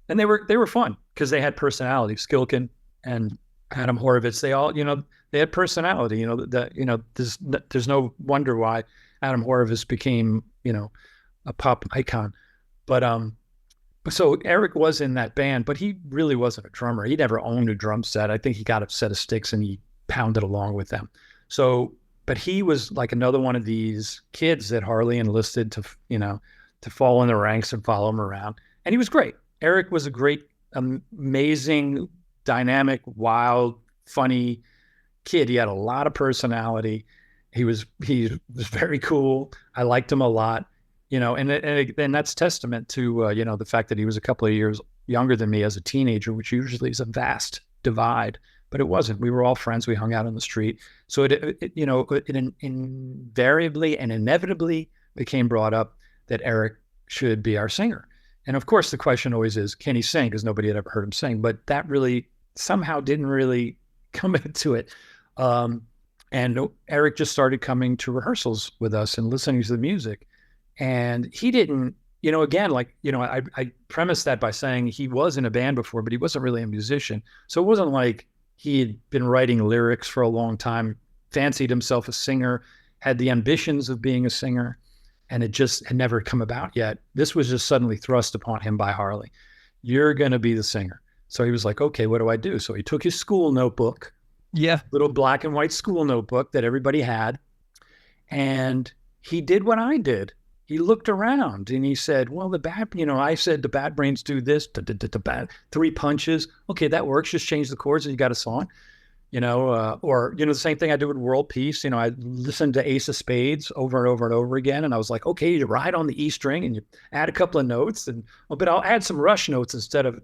And they were fun because they had personality. Skilkin and Adam Horovitz, they all, you know, they had personality. You know, there's no wonder why Adam Horovitz became, you know, a pop icon. But so Eric was in that band, but he really wasn't a drummer. He never owned a drum set. I think he got a set of sticks and he pounded along with them. So, but he was like another one of these kids that Harley enlisted to, you know, to fall in the ranks and follow him around. And he was great. Eric was a great, amazing, dynamic, wild, funny kid. He had a lot of personality. He was very cool. I liked him a lot, you know, and that's testament to, you know, the fact that he was a couple of years younger than me as a teenager, which usually is a vast divide, but it wasn't. We were all friends. We hung out on the street. So it you know, it invariably and inevitably became brought up that Eric should be our singer. And of course, the question always is, can he sing? Because nobody had ever heard him sing. But that really somehow didn't really come into it. And Eric just started coming to rehearsals with us and listening to the music. And he didn't, you know, again, like, you know, I premised that by saying he was in a band before, but he wasn't really a musician. So it wasn't like he had been writing lyrics for a long time, fancied himself a singer, had the ambitions of being a singer, and it just had never come about yet. This was just suddenly thrust upon him by Harley. You're going to be the singer. So he was like, okay, what do I do? So he took his school notebook, little black and white school notebook that everybody had, and he did what I did. He looked around and he said, well, I said the Bad Brains do this, 3 punches. Okay, that works. Just change the chords and you got a song. or the same thing I do with world peace. I listened to Ace of Spades over and over and over again, and I was like, okay, you ride on the E string and you add a couple of notes, but I'll add some Rush notes instead of,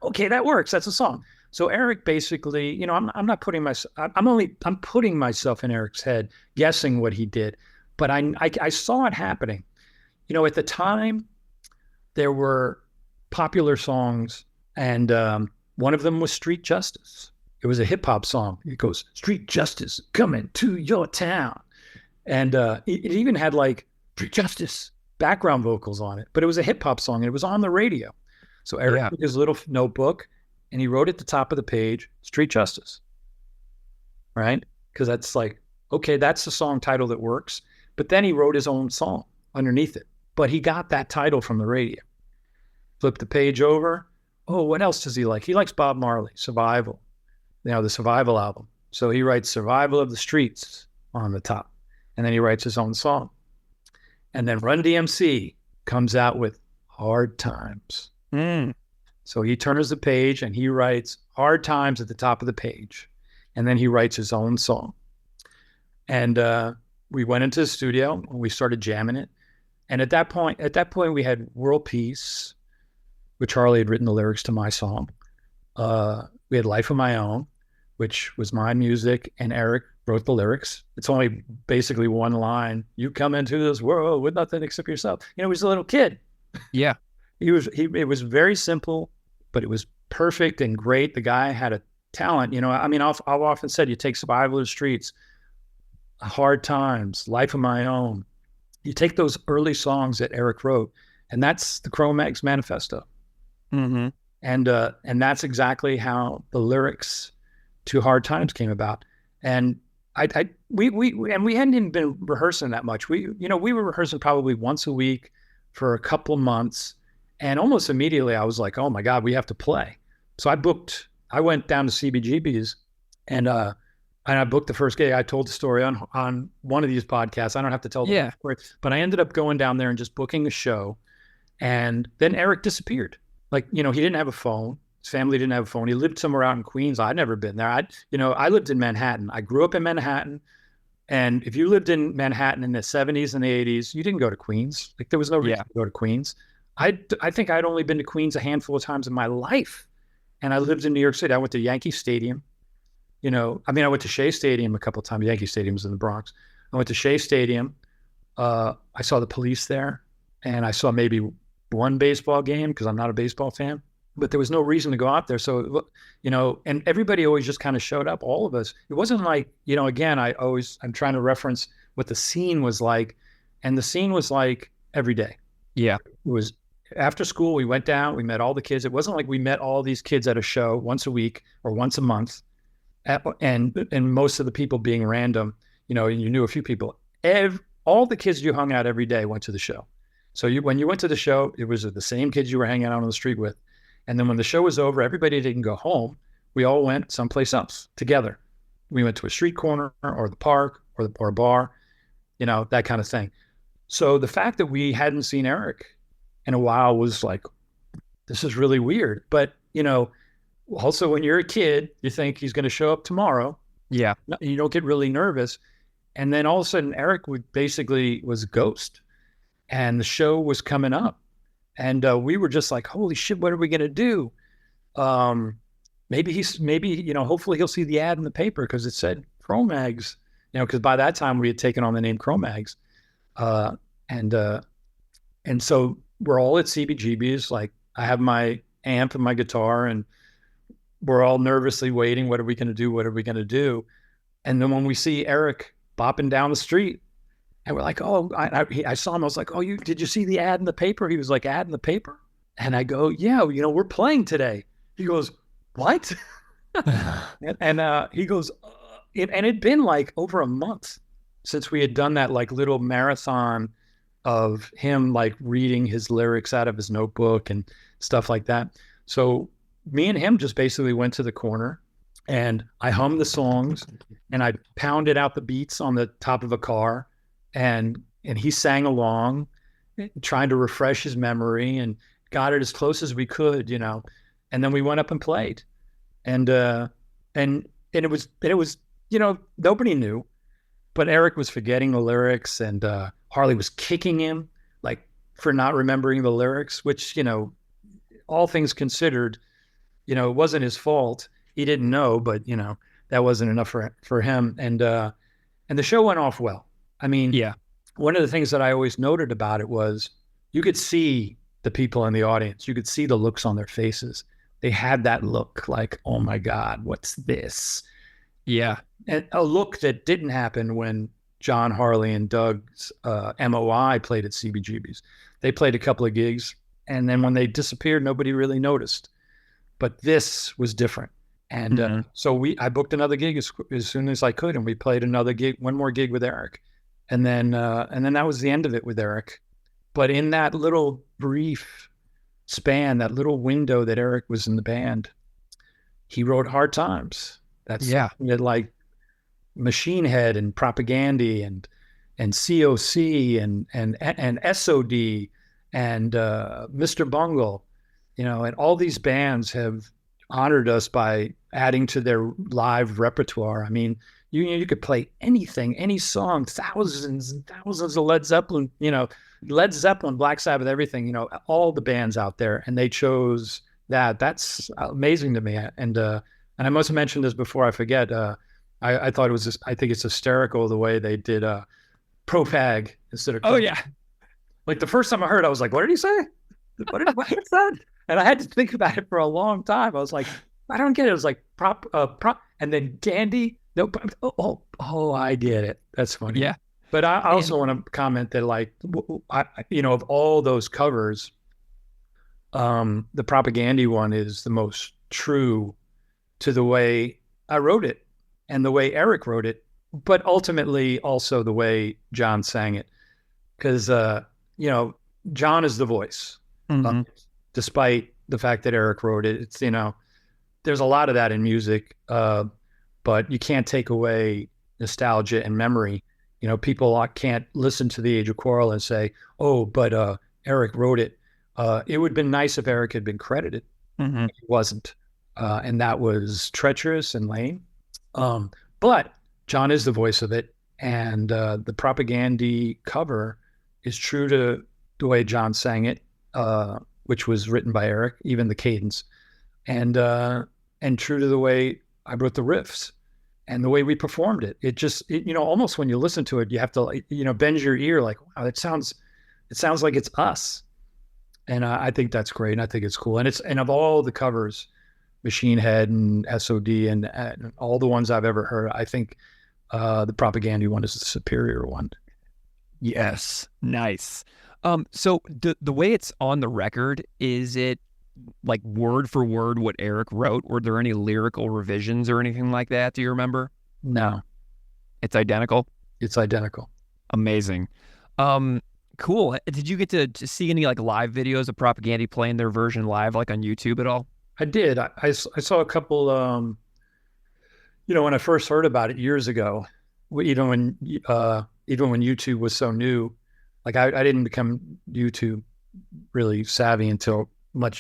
okay, that works, that's a song. So Eric basically, I'm not putting myself, I'm putting myself in Eric's head, guessing what he did, but I saw it happening. At the time, there were popular songs, and one of them was Street Justice. It was a hip hop song. It goes, "Street Justice coming to your town," and it even had like "Street Justice" background vocals on it. But it was a hip hop song, and it was on the radio. So Eric took his little notebook, and he wrote at the top of the page, "Street Justice," right? Because that's like, okay, that's the song title that works. But then he wrote his own song underneath it. But he got that title from the radio. Flip the page over. Oh, what else does he like? He likes Bob Marley, Survival. The Survival album. So he writes Survival of the Streets on the top. And then he writes his own song. And then Run DMC comes out with Hard Times. So he turns the page and he writes Hard Times at the top of the page. And then he writes his own song. And we went into the studio and we started jamming it. And at that point, we had World Peace, which Charlie had written the lyrics to my song. We had Life of My Own, which was my music, and Eric wrote the lyrics. It's only basically one line. You come into this world with nothing except yourself. He was a little kid. Yeah. It was very simple, but it was perfect and great. The guy had a talent. I've often said, you take Survival of the Streets, Hard Times, Life of My Own. You take those early songs that Eric wrote, and that's the Cro-Mags manifesto. Mm-hmm. And that's exactly how the lyrics to Hard Times came about. And we hadn't even been rehearsing that much. We were rehearsing probably once a week for a couple of months, and almost immediately I was like, oh my God, we have to play. So I went down to CBGB's, and I booked the first gig. I told the story on one of these podcasts. I don't have to tell the story, but I ended up going down there and just booking a show. And then Eric disappeared. Like, he didn't have a phone. His family didn't have a phone. He lived somewhere out in Queens. I'd never been there. I lived in Manhattan. I grew up in Manhattan. And if you lived in Manhattan in the 70s and the 80s, you didn't go to Queens. Like, there was no reason to go to Queens. I think I'd only been to Queens a handful of times in my life. And I lived in New York City. I went to Yankee Stadium. I went to Shea Stadium a couple of times. Yankee Stadium's in the Bronx. I went to Shea Stadium. I saw the Police there. And I saw maybe one baseball game because I'm not a baseball fan. But there was no reason to go out there. So, and everybody always just kind of showed up, all of us. It wasn't like, again, I'm trying to reference what the scene was like. And the scene was like every day. Yeah. It was after school, we went down, we met all the kids. It wasn't like we met all these kids at a show once a week or once a month. And most of the people being random, you knew a few people. All the kids you hung out every day went to the show. So when you went to the show, it was the same kids you were hanging out on the street with. And then when the show was over, everybody didn't go home. We all went someplace else together. We went to a street corner or the park or a bar, that kind of thing. So the fact that we hadn't seen Eric in a while was like, this is really weird. But, also when you're a kid, you think he's going to show up tomorrow. Yeah. You don't get really nervous. And then all of a sudden, Eric was a ghost. And the show was coming up. And we were just like, holy shit, what are we going to do? Maybe, hopefully he'll see the ad in the paper because it said Cro-Mags, because by that time we had taken on the name Cro-Mags. And so we're all at CBGB's. Like, I have my amp and my guitar, and we're all nervously waiting. What are we going to do? What are we going to do? And then when we see Eric bopping down the street, and we're like, oh, I saw him. I was like, oh, did you see the ad in the paper? He was like, ad in the paper? And I go, yeah, we're playing today. He goes, what? and he goes, and it'd been like over a month since we had done that like little marathon of him like reading his lyrics out of his notebook and stuff like that. So me and him just basically went to the corner, and I hummed the songs and I pounded out the beats on the top of a car. And he sang along, trying to refresh his memory, and got it as close as we could, And then we went up and played, and and it was, nobody knew, but Eric was forgetting the lyrics, and Harley was kicking him like for not remembering the lyrics, which, all things considered, it wasn't his fault. He didn't know, but that wasn't enough for him. And the show went off well. I mean, Yeah. one of the things that I always noted about it was you could see the people in the audience. You could see the looks on their faces. They had that look like, oh my God, what's this? Yeah. And a look that didn't happen when John, Harley, and Doug's MOI played at CBGB's. They played a couple of gigs, and then when they disappeared, nobody really noticed. But this was different. And so I booked another gig as soon as I could, and we played another gig, one more gig with Eric. And then that was the end of it with Eric. But in that little brief span, that little window that Eric was in the band, he wrote Hard Times. That's that, like Machine Head and Propaganda and COC and SOD and Mr. Bungle, and all these bands have honored us by adding to their live repertoire. I mean, you could play anything, any song, thousands and thousands of Led Zeppelin, Black Sabbath, everything, all the bands out there, and they chose that. That's amazing to me. And I must have mentioned this before I forget. I thought it was just, I think it's hysterical the way they did Propag instead of. Oh yeah. Like the first time I heard, I was like, what did he say? What's that? And I had to think about it for a long time. I was like, I don't get it. It was like prop, and then Dandy. No, I get it. That's funny. Yeah. But I also want to comment that, like, of all those covers, the Propaganda one is the most true to the way I wrote it and the way Eric wrote it, but ultimately also the way John sang it. Because, John is the voice, despite the fact that Eric wrote it. It's, there's a lot of that in music, but you can't take away nostalgia and memory. People can't listen to The Age of Quarrel and say, oh, but Eric wrote it. It would have been nice if Eric had been credited. He wasn't. And that was treacherous and lame. But John is the voice of it. And the Propaganda cover is true to the way John sang it, which was written by Eric, even the cadence, and true to the way I wrote the riffs and the way we performed it. It just, almost when you listen to it, you have to, bend your ear like, wow, it sounds like it's us. And I think that's great. And I think it's cool. And of all the covers, Machine Head and SOD and all the ones I've ever heard, I think the Propaganda one is the superior one. Yes. Nice. So the way it's on the record, is it like word for word what Eric wrote? Were there any lyrical revisions or anything like that? Do you remember? No. It's identical? It's identical. Amazing. Cool. Did you get to see any like live videos of Propaganda playing their version live, like on YouTube at all? I did. I saw a couple, when I first heard about it years ago, even when YouTube was so new, like I didn't become YouTube really savvy until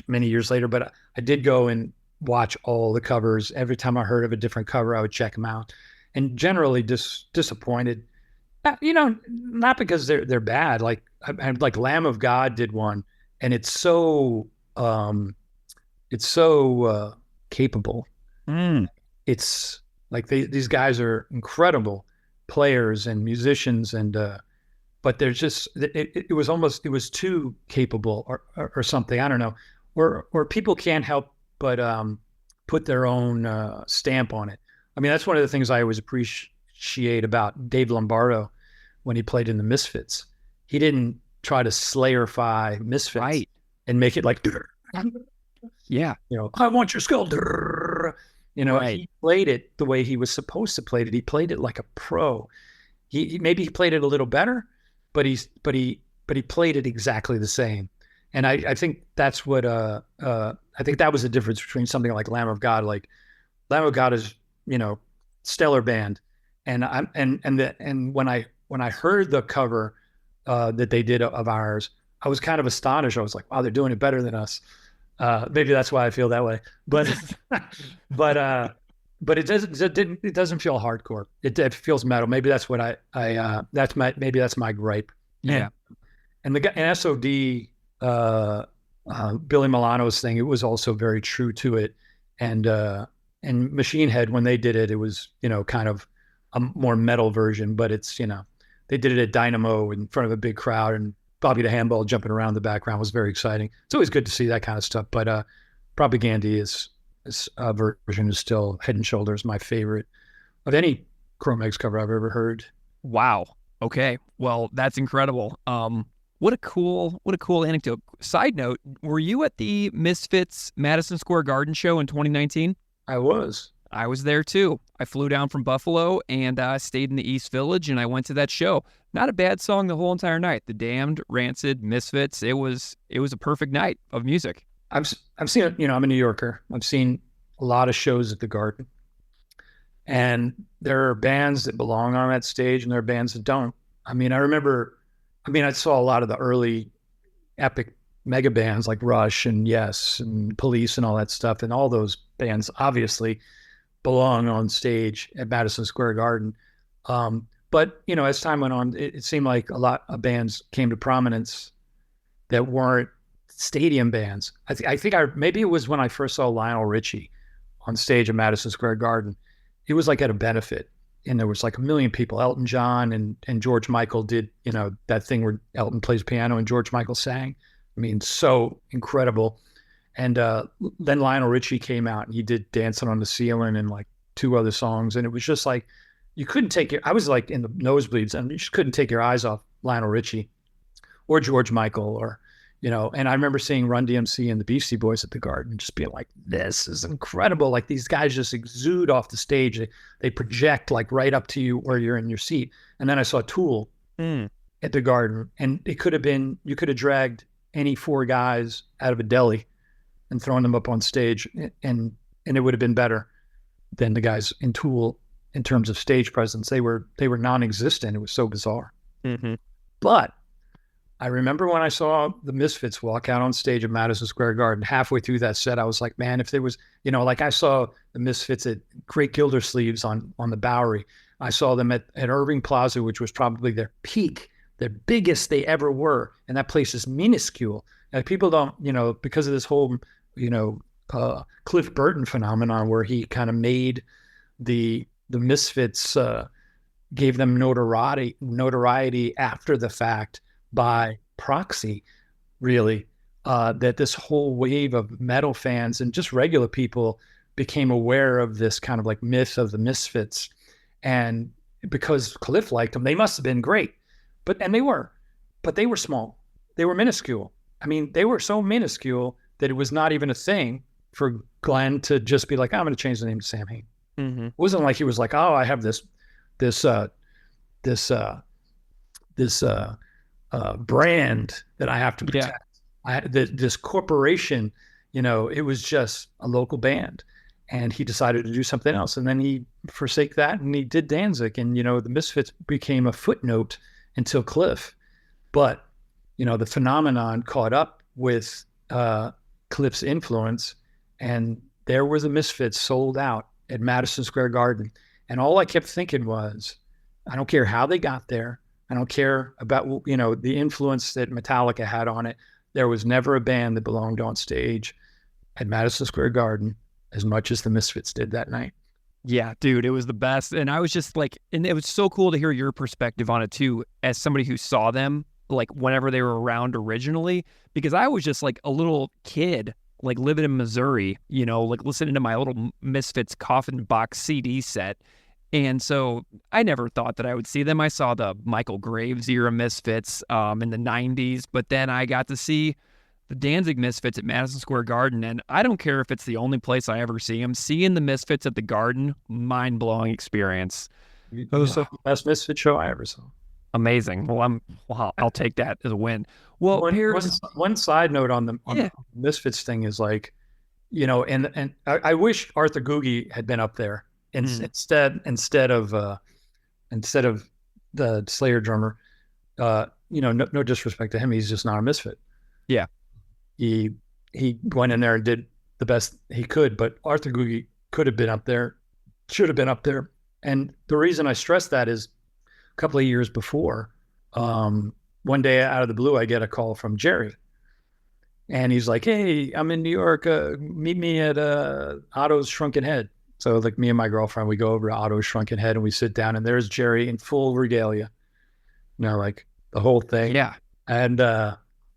many years later, but I did go and watch all the covers. Every time I heard of a different cover, I would check them out, and generally disappointed. Not because they're bad. Like like Lamb of God did one, and it's so capable. It's like these guys are incredible players and musicians, and but there's just it was too capable or something. I don't know, or people can't help but put their own stamp on it. I mean, that's one of the things I always appreciate about Dave Lombardo when he played in the Misfits. He didn't try to Slayerify Misfits, right, and make it like, yeah, I want your skull. Right. He played it the way he was supposed to play it. He played it like a pro. He maybe played it a little better, but he played it exactly the same. And I think that's what I think that was the difference between something like Lamb of God. Like Lamb of God is stellar band, and when I heard the cover that they did of ours, I was kind of astonished. I was like, wow, they're doing it better than us. Maybe that's why I feel that way. But but it doesn't feel hardcore. It feels metal. Maybe that's what maybe that's my gripe. Yeah. And the guy and SOD, Billy Milano's thing, it was also very true to it. And Machine Head, when they did it, it was, kind of a more metal version, but it's, they did it at Dynamo in front of a big crowd, and Bobby the Handball jumping around in the background was very exciting. It's always good to see that kind of stuff. But Propaganda version is still head and shoulders my favorite of any Cro-Mags cover I've ever heard. Wow. Okay. Well, that's incredible. What a cool anecdote. Side note, were you at the Misfits Madison Square Garden show in 2019? I was. I was there too. I flew down from Buffalo and stayed in the East Village, and I went to that show. Not a bad song the whole entire night. The Damned, Rancid, Misfits. It was a perfect night of music. I've seen it. I'm a New Yorker. I've seen a lot of shows at the Garden, and there are bands that belong on that stage, and there are bands that don't. I saw a lot of the early epic mega bands like Rush and Yes and Police and all that stuff, and all those bands obviously belong on stage at Madison Square Garden. But as time went on, it seemed like a lot of bands came to prominence that weren't stadium bands. I think maybe it was when I first saw Lionel Richie on stage at Madison Square Garden. It was like at a benefit, and there was like 1 million people. Elton John and George Michael did, that thing where Elton plays piano and George Michael sang. So incredible. And then Lionel Richie came out and he did Dancing on the Ceiling and like 2 other songs. And it was just like, I was like in the nosebleeds, and you just couldn't take your eyes off Lionel Richie or George Michael and I remember seeing Run DMC and the Beastie Boys at the Garden and just being like, this is incredible. Like, these guys just exude off the stage. They project like right up to you where you're in your seat. And then I saw Tool at the Garden, and you could have dragged any 4 guys out of a deli and thrown them up on stage, and it would have been better than the guys in Tool in terms of stage presence. They were non-existent. It was so bizarre. Mm-hmm. But I remember when I saw the Misfits walk out on stage at Madison Square Garden, halfway through that set, I was like, man, if there was, like I saw the Misfits at Great Gildersleeves on the Bowery. I saw them at Irving Plaza, which was probably their peak, their biggest they ever were. And that place is minuscule. And people don't, because of this whole, Cliff Burton phenomenon where he kind of made the Misfits, gave them notoriety after the fact, by proxy, really, that this whole wave of metal fans and just regular people became aware of this kind of like myth of the Misfits. And because Cliff liked them, they must have been great. But they were small. They were minuscule. They were so minuscule that it was not even a thing for Glenn to just be like, I'm going to change the name to Sam Hain. Mm-hmm. It wasn't like he was like, oh, I have this brand that I have to protect. Yeah. This corporation, it was just a local band, and he decided to do something else. And then he forsake that, and he did Danzig, and, the Misfits became a footnote until Cliff. But, the phenomenon caught up with Cliff's influence, and there were the Misfits sold out at Madison Square Garden. And all I kept thinking was, I don't care how they got there. I don't care about, the influence that Metallica had on it. There was never a band that belonged on stage at Madison Square Garden as much as the Misfits did that night. Yeah, dude, it was the best. And I was just like, and it was so cool to hear your perspective on it too, as somebody who saw them like whenever they were around originally, because I was just like a little kid, like living in Missouri, like listening to my little Misfits Coffin Box CD set. And so I never thought that I would see them. I saw the Michael Graves era Misfits in the 90s, but then I got to see the Danzig Misfits at Madison Square Garden, and I don't care if it's the only place I ever see them. Seeing the Misfits at the Garden, mind-blowing experience. It was the best Misfit show I ever saw. Amazing. Well, I'll take that as a win. Well, one side note on the Misfits thing is like, and I wish Arthur Googie had been up there. Instead of the Slayer drummer, no disrespect to him, he's just not a Misfit. Yeah, he went in there and did the best he could, but Arthur Googie could have been up there should have been up there. And the reason I stress that is a couple of years before, one day out of the blue, I get a call from Jerry. And he's like, hey, I'm in New York. Meet me at Otto's Shrunken Head. So like me and my girlfriend, we go over to Otto's Shrunken Head and we sit down, and there's Jerry in full regalia, like the whole thing. Yeah. And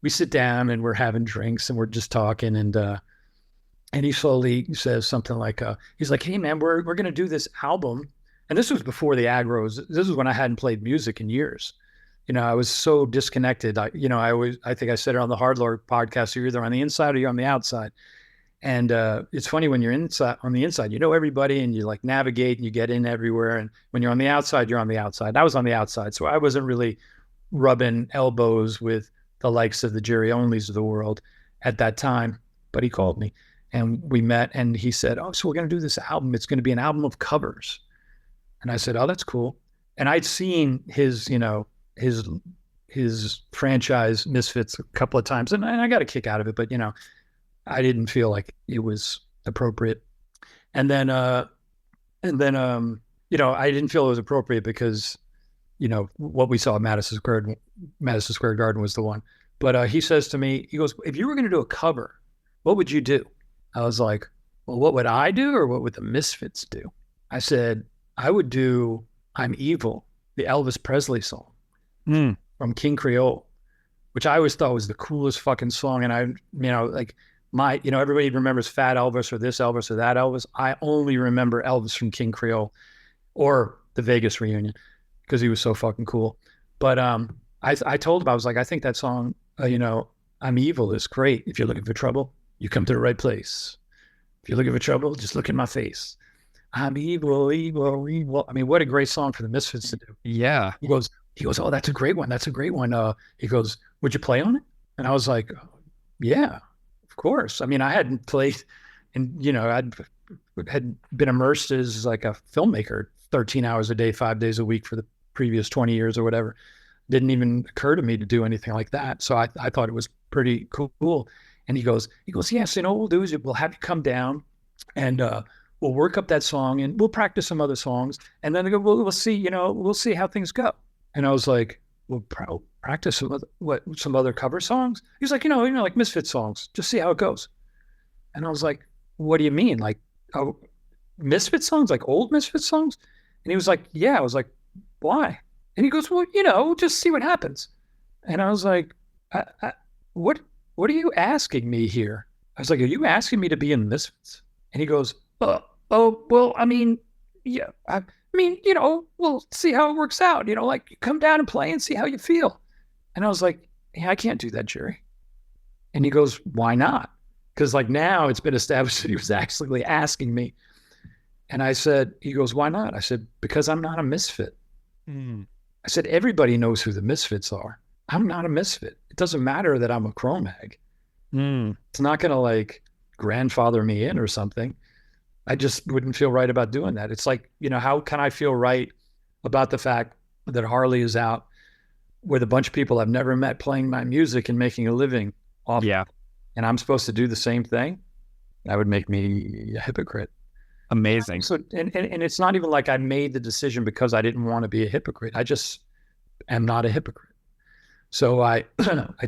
we sit down and we're having drinks and we're just talking. And he slowly says something like, he's like, hey man, we're going to do this album. And this was before the aggros. This is when I hadn't played music in years. I was so disconnected. I think I said it on the Hard Lord podcast, you're either on the inside or you're on the outside. And it's funny when you're on the inside, everybody and you like navigate and you get in everywhere. And when you're on the outside, you're on the outside. I was on the outside. So I wasn't really rubbing elbows with the likes of the Jerry Onlys of the world at that time. But he called me and we met and he said, oh, so we're going to do this album. It's going to be an album of covers. And I said, oh, that's cool. And I'd seen his franchise Misfits a couple of times, and I got a kick out of it, but I didn't feel like it was appropriate. And then I didn't feel it was appropriate because what we saw at Madison Square Garden was the one. But he says to me, he goes, if you were going to do a cover, what would you do? I was like, well, what would I do, or what would the Misfits do? I said, I would do I'm Evil, the Elvis Presley song. From King Creole, which I always thought was the coolest fucking song. And everybody remembers Fat Elvis or this Elvis or that Elvis. I only remember Elvis from King Creole or the Vegas reunion because he was so fucking cool. But I told him, I was like, I think that song, I'm Evil is great. If you're looking for trouble, you come to the right place. If you're looking for trouble, just look in my face. I'm evil, evil, evil. I mean, what a great song for the Misfits to do. Yeah. He goes, oh, that's a great one. That's a great one. He goes, would you play on it? And I was like, yeah, of course. I mean, I hadn't played and, had been immersed as like a filmmaker 13 hours a day, 5 days a week for the previous 20 years or whatever. Didn't even occur to me to do anything like that. So I thought it was pretty cool. And he goes, yes, what we'll do is we'll have you come down and we'll work up that song and we'll practice some other songs. And then we'll see, we'll see how things go. And I was like, well, practice some other cover songs? He's like, like Misfit songs, just see how it goes. And I was like, what do you mean? Like, Misfit songs, like old Misfit songs? And he was like, yeah. I was like, why? And he goes, well, just see what happens. And I was like, what are you asking me here? I was like, are you asking me to be in Misfits? And he goes, well, I mean, yeah, we'll see how it works out. Like come down and play and see how you feel. And I was like, yeah, I can't do that, Jerry. And he goes, why not? Because like now it's been established that he was actually asking me. And I said, he goes, why not? I said, because I'm not a misfit. I said, everybody knows who the Misfits are. I'm not a misfit. It doesn't matter that I'm a Cro-Mag. It's not going to like grandfather me in or something. I just wouldn't feel right about doing that. It's like, how can I feel right about the fact that Harley is out with a bunch of people I've never met playing my music and making a living off? Yeah. And I'm supposed to do the same thing? That would make me a hypocrite. Amazing. So, and it's not even like I made the decision because I didn't want to be a hypocrite. I just am not a hypocrite. So I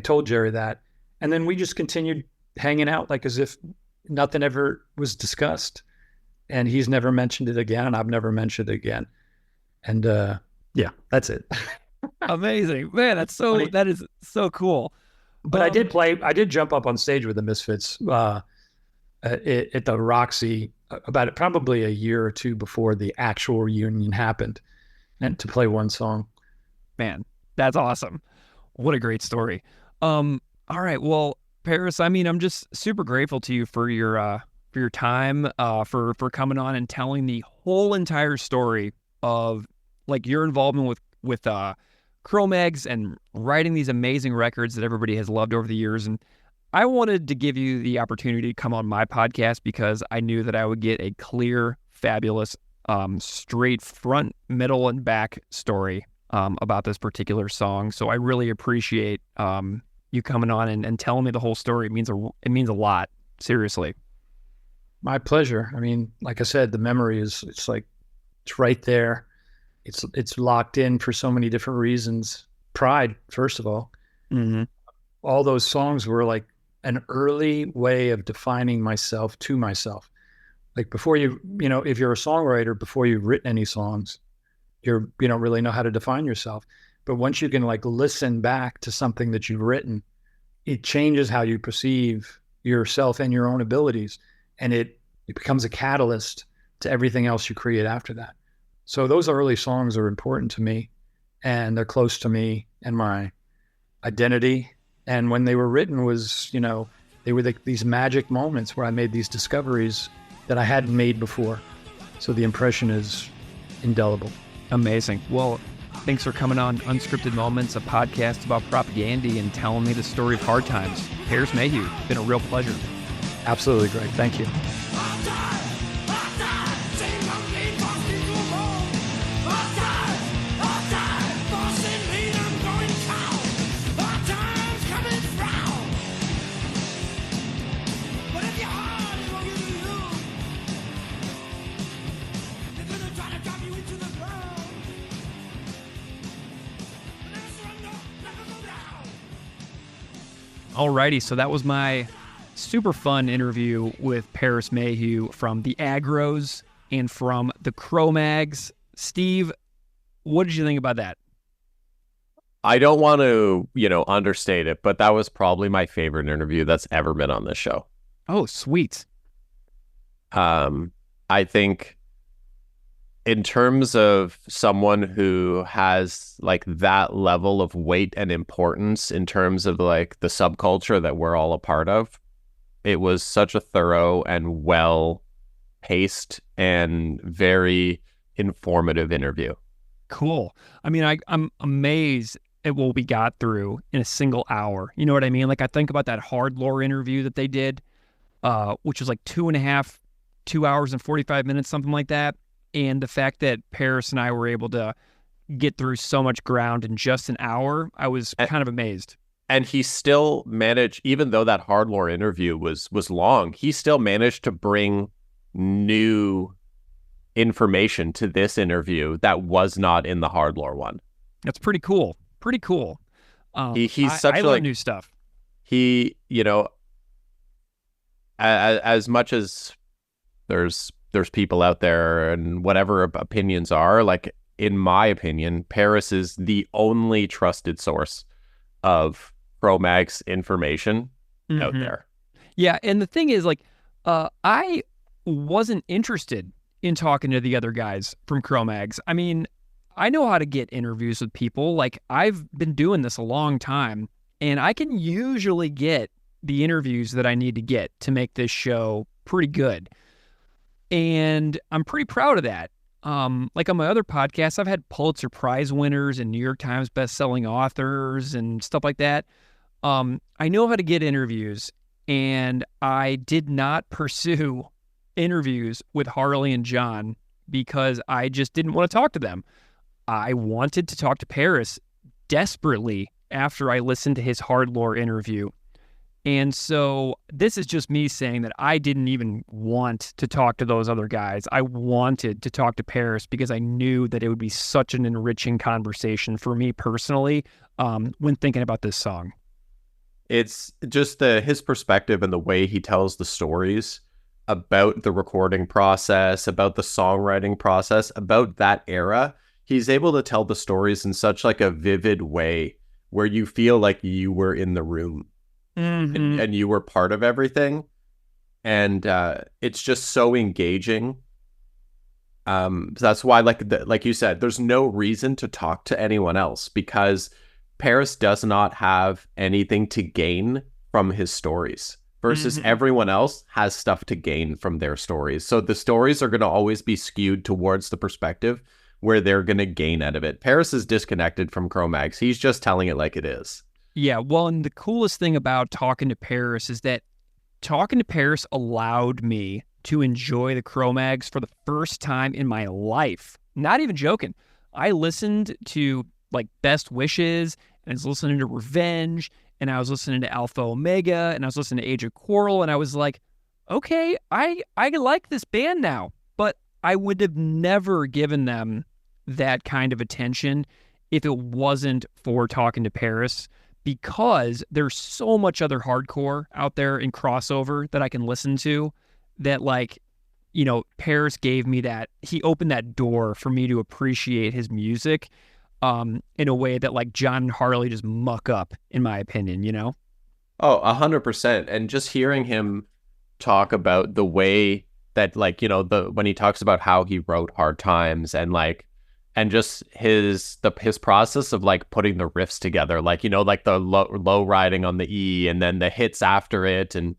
told Jerry that. And then we just continued hanging out like as if nothing ever was discussed. And he's never mentioned it again, and I've never mentioned it again. And yeah, that's it. Amazing, man. That is so cool. But I did jump up on stage with the Misfits at the Roxy about probably a year or two before the actual reunion happened, and to play one song. Man, that's awesome. What a great story. All right, well, Parris, I mean, I'm just super grateful to you for your time, for coming on and telling the whole entire story of like your involvement with Cro-Mags and writing these amazing records that everybody has loved over the years. And I wanted to give you the opportunity to come on my podcast because I knew that I would get a clear, fabulous, straight front, middle, and back story about this particular song. So I really appreciate you coming on and telling me the whole story. It means a lot. Seriously. My pleasure. I mean, like I said, the memory it's like It's right there. It's locked in for so many different reasons. Pride, first of all. Mm-hmm. All those songs were like an early way of defining myself to myself. Like before if you're a songwriter, before you've written any songs, you don't really know how to define yourself. But once you can like listen back to something that you've written, it changes how you perceive yourself and your own abilities. And it becomes a catalyst to everything else you create after that. So those early songs are important to me, and they're close to me and my identity. And when they were written was, they were these magic moments where I made these discoveries that I hadn't made before. So the impression is indelible. Amazing. Well, thanks for coming on Unscripted Moments, a podcast about propaganda, and telling me the story of hard times. Parris Mayhew, it's been a real pleasure. Absolutely, Greg. Thank you. Alrighty, so that was my super fun interview with Parris Mayhew from the Agros and from the Cro-Mags. Steve, what did you think about that? I don't want to, understate it, but that was probably my favorite interview that's ever been on this show. Oh, sweet. I think in terms of someone who has like that level of weight and importance in terms of like the subculture that we're all a part of, it was such a thorough and well paced and very informative interview. Cool. I mean, I'm amazed at what we got through in a single hour. You know what I mean? Like I think about that hard lore interview that they did, which was like 2 hours and 45 minutes, something like that. And the fact that Parris and I were able to get through so much ground in just an hour, I was kind of amazed. And he still managed, even though that hard lore interview was long, he still managed to bring new information to this interview that was not in the hard lore one. That's pretty cool. Pretty cool. He's such I learned new stuff. He, as much as there's people out there and whatever opinions are, like in my opinion, Parris is the only trusted source of Cro-Mags information out there. Yeah, and the thing is, like, I wasn't interested in talking to the other guys from Cro-Mags. I mean, I know how to get interviews with people. Like, I've been doing this a long time, and I can usually get the interviews that I need to get to make this show pretty good. And I'm pretty proud of that. Like on my other podcasts, I've had Pulitzer Prize winners and New York Times bestselling authors and stuff like that. I know how to get interviews, and I did not pursue interviews with Harley and John because I just didn't want to talk to them. I wanted to talk to Parris desperately after I listened to his hard lore interview. And so this is just me saying that I didn't even want to talk to those other guys. I wanted to talk to Parris because I knew that it would be such an enriching conversation for me personally when thinking about this song. It's just his perspective and the way he tells the stories about the recording process, about the songwriting process, about that era. He's able to tell the stories in such like a vivid way where you feel like you were in the room. And you were part of everything, and it's just so engaging. That's why, like you said, there's no reason to talk to anyone else because Parris does not have anything to gain from his stories versus everyone else has stuff to gain from their stories. So the stories are going to always be skewed towards the perspective where they're going to gain out of it. Parris is disconnected from Cro-Mags. He's just telling it like it is. Yeah, well, and the coolest thing about talking to Parris is that talking to Parris allowed me to enjoy the Cro-Mags for the first time in my life. Not even joking. I listened to like Best Wishes, and I was listening to Revenge, and I was listening to Alpha Omega, and I was listening to Age of Quarrel, and I was like, okay, I like this band now, but I would have never given them that kind of attention if it wasn't for talking to Parris, because there's so much other hardcore out there in crossover that I can listen to that, like, Parris gave me that. He opened that door for me to appreciate his music in a way that, like, John and Harley just muck up, in my opinion. Oh, 100%. And just hearing him talk about the way that, like, when he talks about how he wrote Hard Times, and like, and just his process of like putting the riffs together, like, like the low riding on the E and then the hits after it. And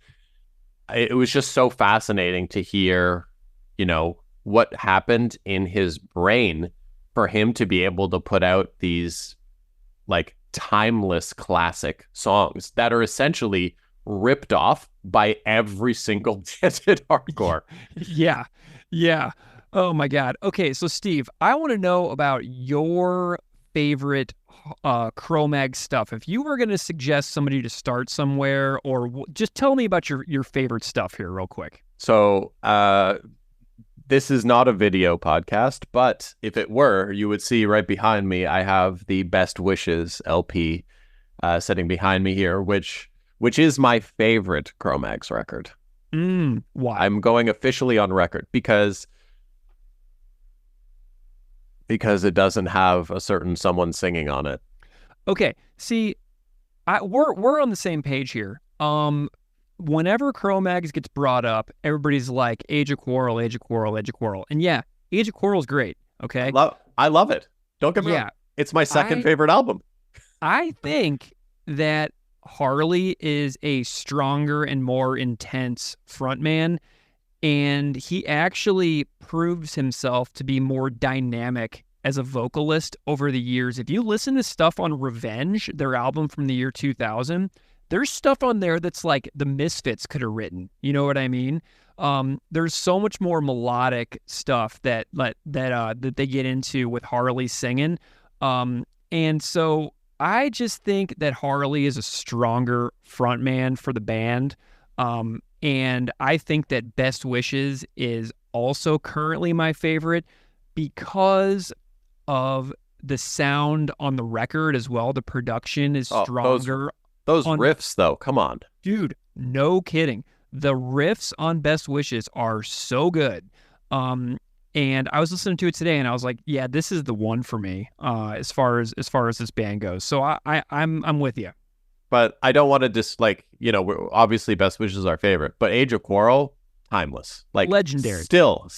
it was just so fascinating to hear, what happened in his brain for him to be able to put out these like timeless classic songs that are essentially ripped off by every single dented hardcore. Yeah. Oh my God. Okay, so Steve, I want to know about your favorite Cro-Mag stuff. If you were going to suggest somebody to start somewhere, or just tell me about your favorite stuff here real quick. So this is not a video podcast, but if it were, you would see right behind me, I have the Best Wishes LP sitting behind me here, which is my favorite Cro-Mags record. Why? I'm going officially on record because it doesn't have a certain someone singing on it. Okay, see, we're on the same page here. Whenever Cro-Mags gets brought up, everybody's like, Age of Quarrel, Age of Quarrel, Age of Quarrel. And yeah, Age of Quarrel is great, okay? I love it. Don't get me wrong. It's my second favorite album. I think that Harley is a stronger and more intense frontman, and he actually proves himself to be more dynamic as a vocalist over the years. If you listen to stuff on Revenge, their album from the year 2000, there's stuff on there that's like the Misfits could have written. You know what I mean? There's so much more melodic stuff that they get into with Harley singing. And so I just think that Harley is a stronger frontman for the band. And I think that Best Wishes is also currently my favorite because of the sound on the record as well. The production is stronger. Those riffs, though, come on. Dude, no kidding. The riffs on Best Wishes are so good. And I was listening to it today, and I was like, yeah, this is the one for me as far as this band goes. So I'm with you. But I don't want to just, like, obviously Best Wishes is our favorite, but Age of Quarrel, timeless. Like, legendary. Still.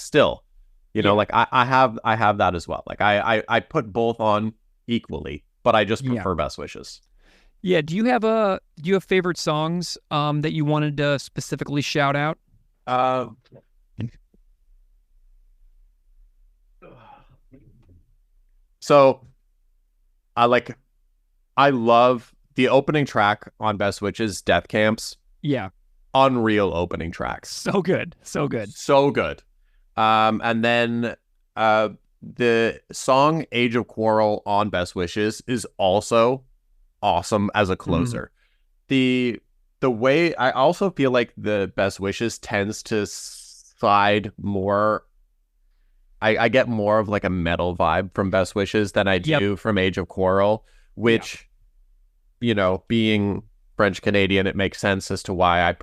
Like I have that as well. Like I put both on equally, but I just prefer Best Wishes. Yeah. Do you have favorite songs that you wanted to specifically shout out? So I love the opening track on Best Wishes, Death Camps. Yeah. Unreal opening tracks. So good. And then the song Age of Quarrel on Best Wishes is also awesome as a closer. The way I also feel like the Best Wishes tends to slide more. I get more of like a metal vibe from Best Wishes than I do from Age of Quarrel, which, being French Canadian, it makes sense as to why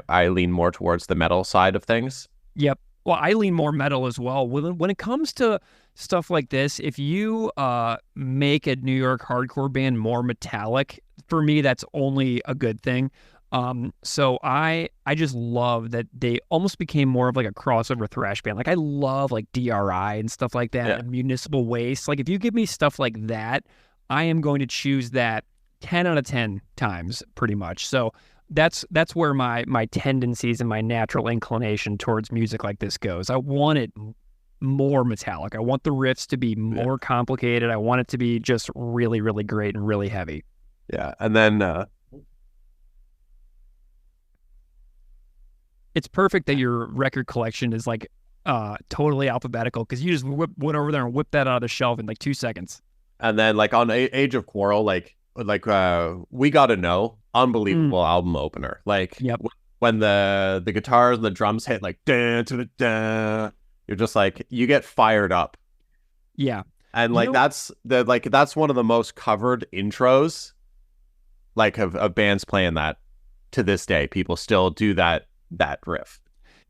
I lean more towards the metal side of things. Yep. Well, I lean more metal as well. When it comes to stuff like this, if you make a New York hardcore band more metallic, for me, that's only a good thing. So I just love that they almost became more of like a crossover thrash band. Like I love like DRI and stuff like that, and Municipal Waste. Like if you give me stuff like that, I am going to choose that 10 out of 10 times pretty much. So that's where my tendencies and my natural inclination towards music like this goes. I want it more metallic. I want the riffs to be more complicated. I want it to be just really, really great and really heavy. Yeah. And then it's perfect that your record collection is like totally alphabetical, because you just went over there and whipped that out of the shelf in like 2 seconds. And then like on Age of Quarrel, like We Gotta Know, unbelievable album opener. Like when the guitars and the drums hit like da, da, da, da, You're just like, you get fired up. Yeah. And You like know, that's one of the most covered intros, like of bands playing that to this day. People still do that riff.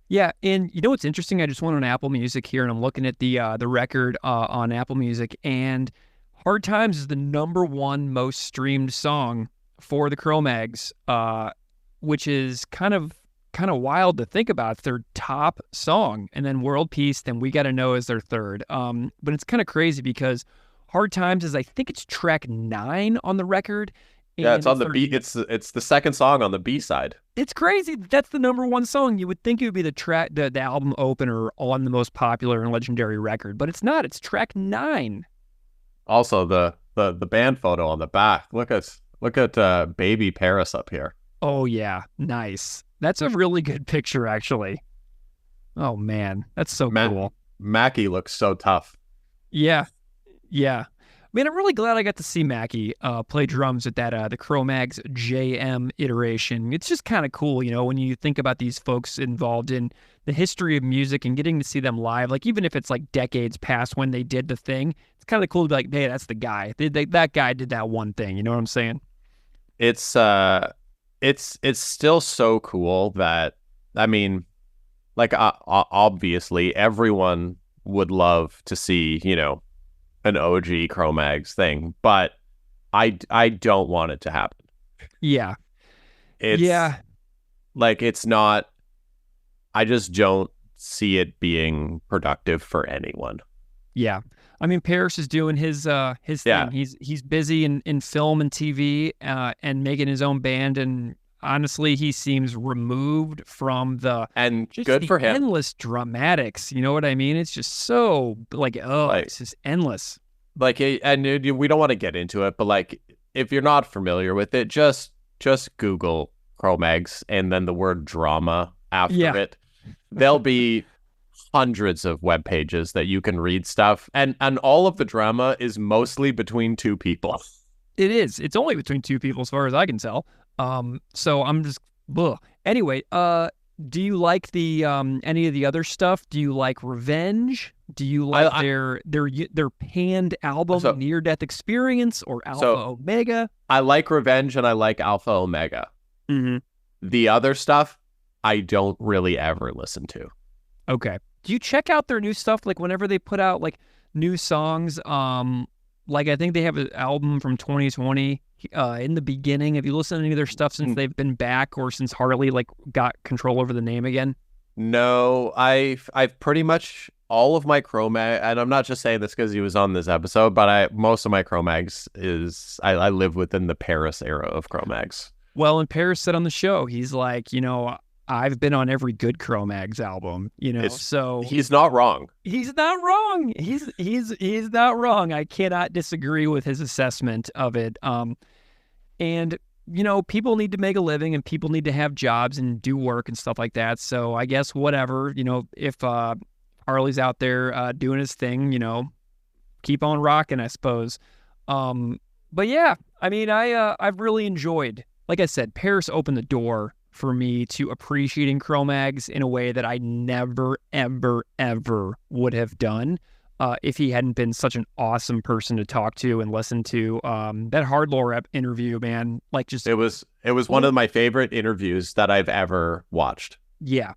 yeah, and you know what's interesting? I just went on Apple Music here, and I'm looking at the record on Apple Music, and "Hard Times" is the number one most streamed song for the Cro-Mags, which is kind of wild to think about. It's their top song, and then "World Peace," then "We Gotta Know" is their third. But it's kind of crazy because "Hard Times" is, I think it's track 9 on the record. Yeah, And it's on the B. It's the second song on the B side. it's crazy. That's the number one song. You would think it would be the album opener on the most popular and legendary record, but it's not. It's track 9. Also, the band photo on the back. Look at baby Parris up here. Oh yeah, nice. That's a really good picture, actually. Oh man, that's so cool. Mackie looks so tough. Yeah, yeah. Man, I'm really glad I got to see Mackie play drums at that the Cro-Mags JM iteration. It's just kind of cool, when you think about these folks involved in the history of music and getting to see them live. Like, even if it's like decades past when they did the thing, it's kind of cool to be like, hey, that's the guy. That guy did that one thing. You know what I'm saying? It's still so cool that, I mean, like obviously everyone would love to see, an OG Cro-Mags thing, but I don't want it to happen. Yeah. It's like, it's not, I just don't see it being productive for anyone. Yeah. I mean, Parris is doing his thing. He's busy in film and TV and making his own band, and honestly, he seems removed from for him. Endless dramatics. You know what I mean? It's just so it's just endless. Like, and we don't want to get into it, but like, if you're not familiar with it, just Google Cro-Mags and then the word drama after it. There'll be hundreds of web pages that you can read stuff, and all of the drama is mostly between two people. It is. It's only between two people, as far as I can tell. So I'm just, ugh. Anyway, do you like the any of the other stuff? Do you like Revenge? Do you like their panned album Near Death Experience or Alpha Omega? I like Revenge and I like Alpha Omega. Mm-hmm. The other stuff, I don't really ever listen to. Okay. Do you check out their new stuff? Like, whenever they put out like new songs, like I think they have an album from 2020 in the beginning. Have you listened to any of their stuff since they've been back, or since Harley like got control over the name again? No, I've pretty much all of my Cro-Mag, and I'm not just saying this because he was on this episode, but most of my Cro-Mags I live within the Parris era of Cro-Mags. Well, and Parris said on the show, he's like, I've been on every good Cro-Mags album, so he's not wrong. He's not wrong. He's not wrong. I cannot disagree with his assessment of it. And people need to make a living, and people need to have jobs and do work and stuff like that. So I guess whatever, if Harley's out there doing his thing, keep on rocking, I suppose. But yeah, I mean, I've really enjoyed, like I said, Parris opened the door for me to appreciating Cro-Mags in a way that I never, ever, ever would have done if he hadn't been such an awesome person to talk to and listen to. That Hardlore interview, man, like, just... It was one of my favorite interviews that I've ever watched. Yeah.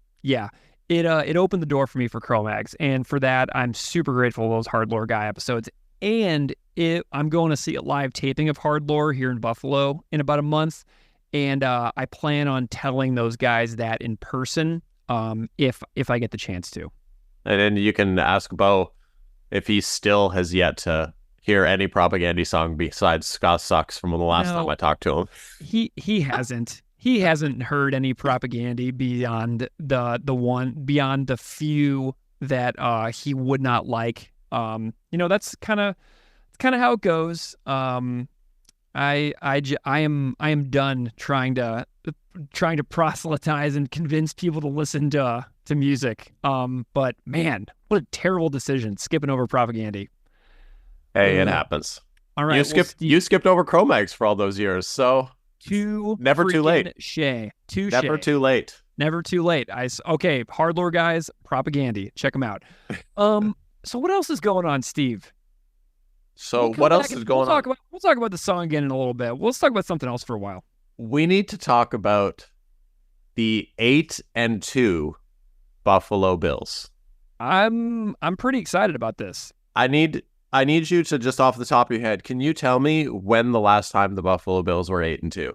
It opened the door for me for Cro-Mags, and for that, I'm super grateful for those Hardlore guy episodes. And I'm going to see a live taping of Hardlore here in Buffalo in about a month. And I plan on telling those guys that in person if I get the chance to. And then you can ask Bo if he still has yet to hear any Propaganda song besides Ska Sucks from the last time I talked to him. He hasn't. He hasn't heard any Propaganda beyond the few that he would not like. That's kind of how it goes. I am done trying to proselytize and convince people to listen to music. But man, what a terrible decision, skipping over Propaganda. Hey, it happens. All right, you skipped over Cro-Mags for all those years, so never too late. Never too late. Never too late. Okay, Hardlore guys, Propagandy. Check them out. So what else is going on, Steve? So what else is going on? We'll talk about the song again in a little bit. Let's talk about something else for a while. We need to talk about the 8-2 Buffalo Bills. I'm pretty excited about this. I need you to, just off the top of your head, can you tell me when the last time the Buffalo Bills were 8-2?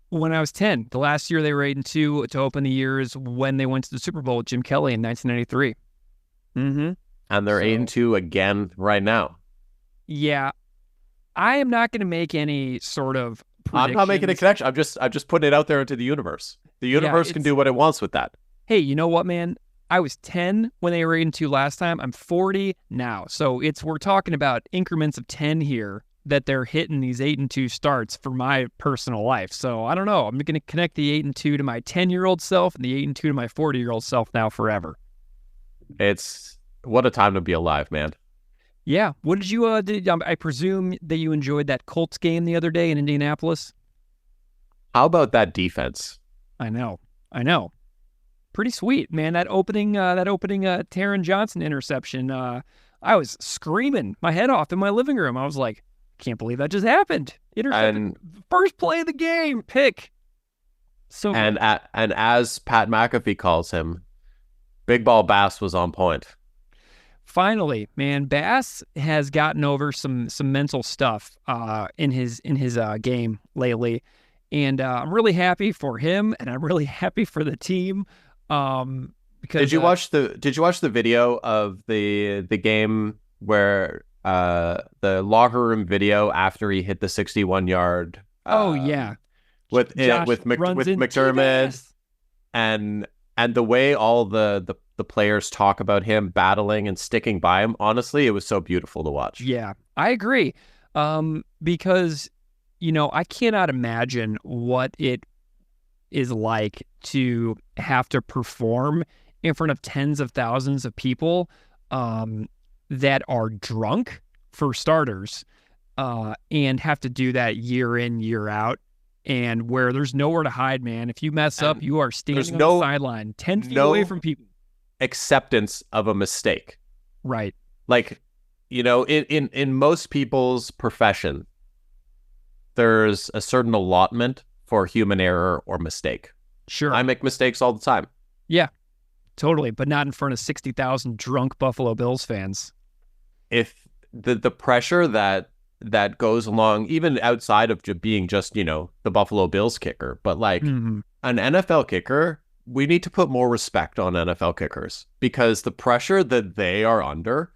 When I was 10. The last year they were 8-2 to open the years when they went to the Super Bowl with Jim Kelly in 1993. Mm-hmm. And they're 8-2 again right now. Yeah. I am not going to make any sort of predictions. I'm not making a connection. I'm just putting it out there into the universe. The universe can do what it wants with that. Hey, you know what, man? I was 10 when they were 8-2 last time. I'm 40 now. So we're talking about increments of 10 here that they're hitting these 8-2 starts for my personal life. So I don't know. I'm going to connect the 8-2 to my 10-year-old self and the 8-2 to my 40-year-old self now forever. It's what a time to be alive, man. Yeah. What did you I presume that you enjoyed that Colts game the other day in Indianapolis? How about that defense? I know. Pretty sweet, man. That opening Taron Johnson interception, I was screaming my head off in my living room. I was like, can't believe that just happened. Intercepted, first play of the game, pick. So and as Pat McAfee calls him, Big Ball Bass was on point. Finally, man, Bass has gotten over some mental stuff in his game lately, and I'm really happy for him, and I'm really happy for the team. Because did you watch the video of the game where the locker room video after he hit the 61-yard? With McDermott and the way all the players talk about him battling and sticking by him. Honestly, it was so beautiful to watch. Yeah, I agree. Because I cannot imagine what it is like to have to perform in front of tens of thousands of people that are drunk, for starters, and have to do that year in, year out, and where there's nowhere to hide, man. If you mess up, you are standing on the sideline 10 feet away from people. Acceptance of a mistake. Right. Like, in most people's profession, there's a certain allotment for human error or mistake. Sure. I make mistakes all the time. Yeah, totally. But not in front of 60,000 drunk Buffalo Bills fans. If the pressure that goes along, even outside of being just, the Buffalo Bills kicker, but like an NFL kicker, we need to put more respect on NFL kickers because the pressure that they are under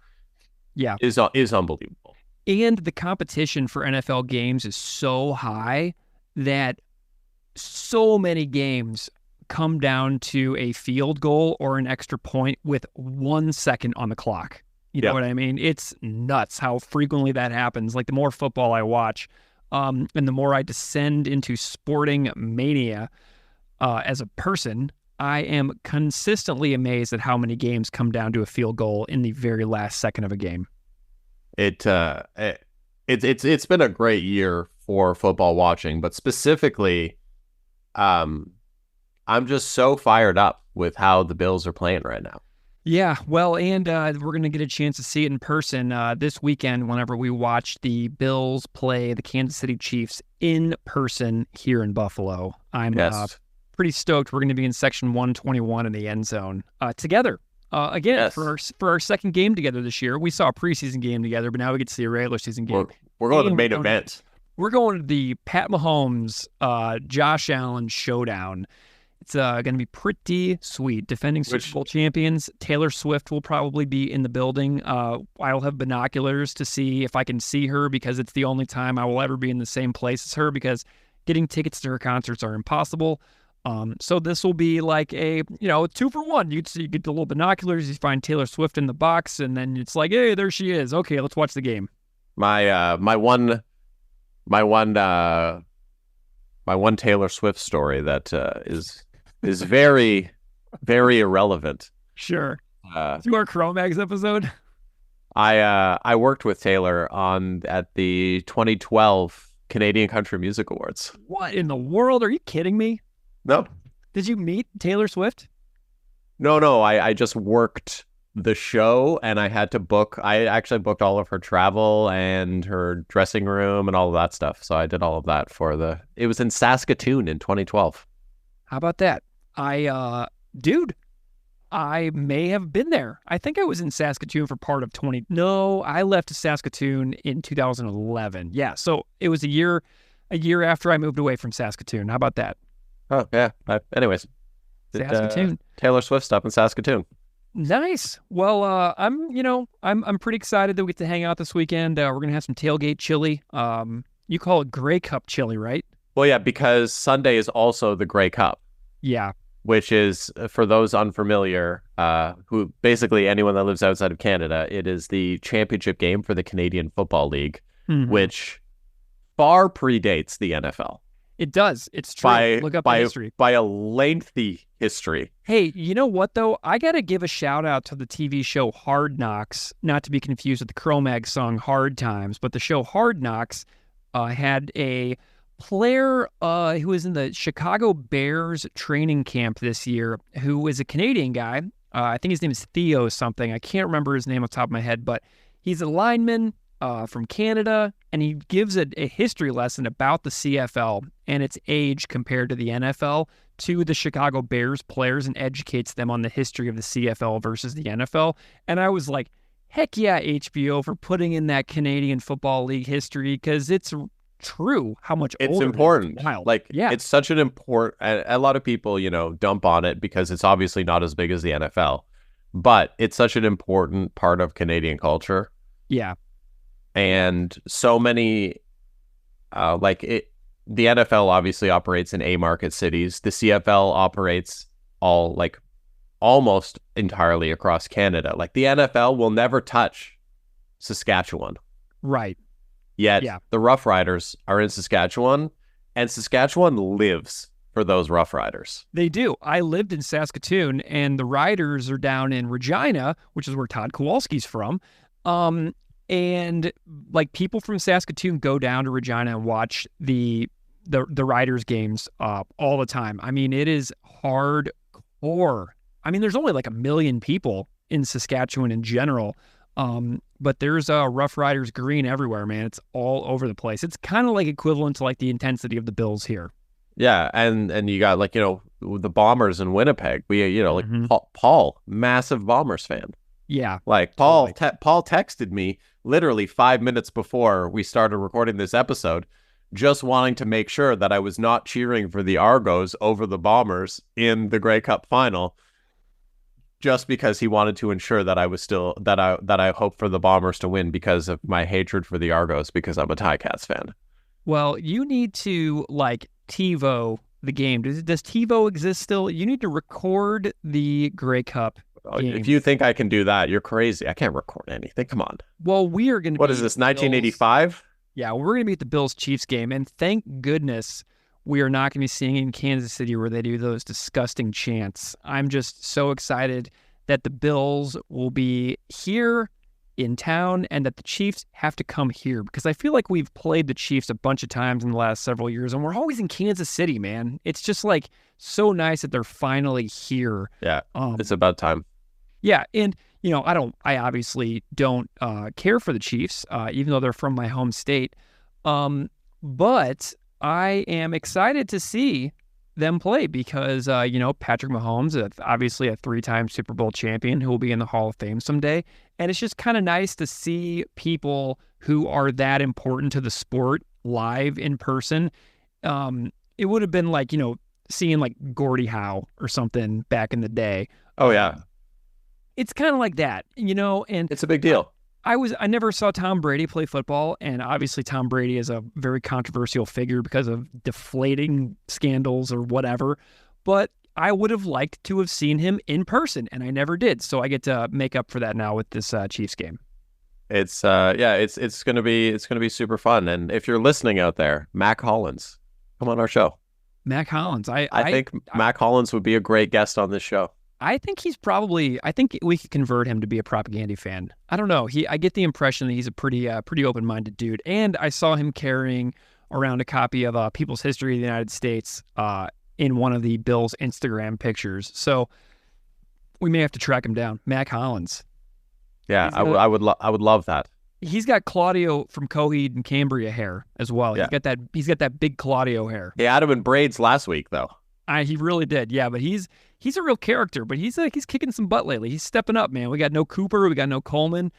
is unbelievable. And the competition for NFL games is so high that so many games come down to a field goal or an extra point with 1 second on the clock. You know what I mean? It's nuts how frequently that happens. Like the more football I watch, and the more I descend into sporting mania as a person, I am consistently amazed at how many games come down to a field goal in the very last second of a game. It's been a great year for football watching, but specifically, I'm just so fired up with how the Bills are playing right now. Yeah, well, and we're going to get a chance to see it in person this weekend whenever we watch the Bills play the Kansas City Chiefs in person here in Buffalo. I'm pretty stoked. We're going to be in section 121 in the end zone together. Again, for our second game together this year. We saw a preseason game together, but now we get to see a regular season game. We're going to the main event. We're going to the Pat Mahomes, Josh Allen showdown. It's going to be pretty sweet. Defending Super Bowl champions, Taylor Swift will probably be in the building. I'll have binoculars to see if I can see her because it's the only time I will ever be in the same place as her because getting tickets to her concerts are impossible. So this will be like a 2-for-1. You get the little binoculars, you find Taylor Swift in the box, and then it's like, hey, there she is. Okay, let's watch the game. My one Taylor Swift story that is very, very irrelevant. Sure. To our Chromags episode. I worked with Taylor at the 2012 Canadian Country Music Awards. What in the world? Are you kidding me? No. Did you meet Taylor Swift? No, I just worked the show, and I actually booked all of her travel and her dressing room and all of that stuff. So I did all of that it was in Saskatoon in 2012. How about that? Dude, I may have been there. I think I was in Saskatoon for part of No, I left Saskatoon in 2011. Yeah, so it was a year after I moved away from Saskatoon. How about that? Oh, yeah. Anyways, Saskatoon. Taylor Swift stuff in Saskatoon. Nice. Well, I'm pretty excited that we get to hang out this weekend. We're going to have some tailgate chili. You call it Grey Cup chili, right? Well, yeah, because Sunday is also the Grey Cup. Yeah. Which is, for those unfamiliar, who basically anyone that lives outside of Canada, it is the championship game for the Canadian Football League, which far predates the NFL. It does. It's true. Look up the history. By a lengthy history. Hey, you know what, though? I got to give a shout out to the TV show Hard Knocks, not to be confused with the Cro-Mag song Hard Times, but the show Hard Knocks had a player who was in the Chicago Bears training camp this year, who is a Canadian guy. I think his name is Theo something. I can't remember his name off the top of my head, but he's a lineman from Canada, and he gives a history lesson about the CFL and its age compared to the NFL to the Chicago Bears players and educates them on the history of the CFL versus the NFL. And I was like, heck yeah, HBO, for putting in that Canadian Football League history, because it's true how much it's important. Yeah, it's such an important. A lot of people, dump on it because it's obviously not as big as the NFL, but it's such an important part of Canadian culture. Yeah, and so many, the NFL obviously operates in A market cities. The CFL operates almost entirely across Canada. Like, the NFL will never touch Saskatchewan. Right. Yet the Rough Riders are in Saskatchewan, and Saskatchewan lives for those Rough Riders. They do. I lived in Saskatoon, and the Riders are down in Regina, which is where Todd Kowalski's from. And people from Saskatoon go down to Regina and watch the Riders games all the time. I mean, it is hardcore. I mean, there's only 1 million people in Saskatchewan in general. But there's Rough Riders green everywhere, man. It's all over the place. It's kind of equivalent to the intensity of the Bills here. Yeah, and you got the Bombers in Winnipeg. We Paul, massive Bombers fan. Yeah, Paul texted me literally 5 minutes before we started recording this episode, just wanting to make sure that I was not cheering for the Argos over the Bombers in the Grey Cup final, just because he wanted to ensure that I was still that I hope for the Bombers to win because of my hatred for the Argos, because I'm a Ticats fan. Well, you need to TiVo the game. Does TiVo exist still? You need to record the Grey Cup game. If you think I can do that, you're crazy. I can't record anything. Come on. Well, we are going to. What is this, 1985? Yeah, we're going to be at the Bills-Chiefs game, and thank goodness we are not going to be seeing in Kansas City where they do those disgusting chants. I'm just so excited that the Bills will be here in town and that the Chiefs have to come here, because I feel like we've played the Chiefs a bunch of times in the last several years and we're always in Kansas City, man. It's just so nice that they're finally here. Yeah, it's about time. Yeah, and I obviously don't care for the Chiefs, even though they're from my home state. But I am excited to see them play because, Patrick Mahomes, obviously a 3-time Super Bowl champion who will be in the Hall of Fame someday. And it's just kind of nice to see people who are that important to the sport live in person. It would have been seeing Gordie Howe or something back in the day. Oh, yeah. It's kind of like that, and it's a big deal. I never saw Tom Brady play football, and obviously Tom Brady is a very controversial figure because of deflating scandals or whatever, but I would have liked to have seen him in person, and I never did, so I get to make up for that now with this Chiefs game. It's gonna be super fun, and if you're listening out there, Mac Hollins, come on our show. Mac Hollins, I think Mac Hollins would be a great guest on this show. I think we could convert him to be a Propaganda fan. I don't know. I get the impression that he's a pretty open-minded dude. And I saw him carrying around a copy of People's History of the United States in one of the Bills Instagram pictures. So we may have to track him down. Mac Hollins. Yeah, I would love that. He's got Claudio from Coheed and Cambria hair as well. Yeah. He's got that big Claudio hair. He had him in braids last week though. He really did. Yeah, but he's a real character, but he's kicking some butt lately. He's stepping up, man. We got no Cooper, we got no Coleman.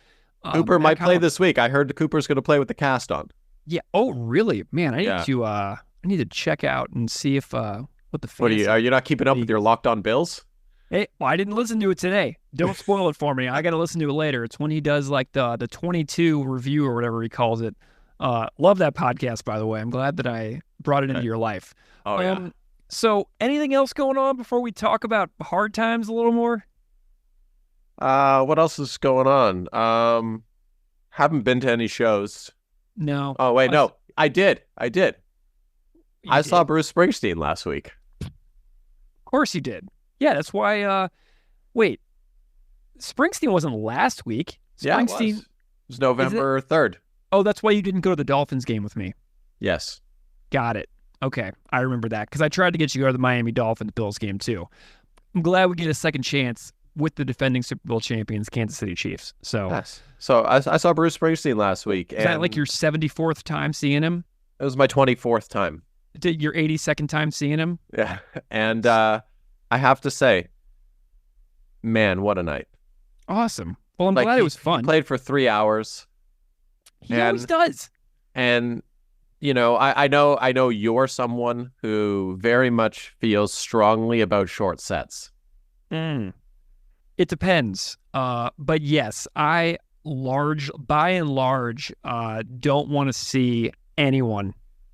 Cooper might play this week. I heard the Cooper's going to play with the cast on. Yeah. Oh, really? Man, I need to check out and see if what the fans. Are you not keeping up with your Locked On Bills? Hey, well, I didn't listen to it today. Don't spoil it for me. I got to listen to it later. It's when he does like the 22 review or whatever he calls it. Love that podcast, by the way. I'm glad that I brought it into your life. Oh, yeah. So anything else going on before we talk about hard times a little more? What else is going on? Haven't been to any shows. No. Oh, wait, no. I did. I did. saw Bruce Springsteen last week. Of course you did. Yeah, that's why, wait, Springsteen wasn't last week. Springsteen it was November 3rd. Oh, that's why you didn't go to the Dolphins game with me. Yes. Got it. Okay, I remember that because I tried to get you to go to the Miami Dolphins Bills game too. I'm glad we get a second chance with the defending Super Bowl champions, Kansas City Chiefs. So, yes. So I saw Bruce Springsteen last week. Is that like your 74th time seeing him? It was my 24th time. Your 82nd time seeing him? Yeah, and I have to say, man, what a night. Awesome. Well, I'm glad it was fun. He played for 3 hours. He always does. And, you know, I know you're someone who very much feels strongly about short sets. It depends. But yes, by and large, don't want to see anyone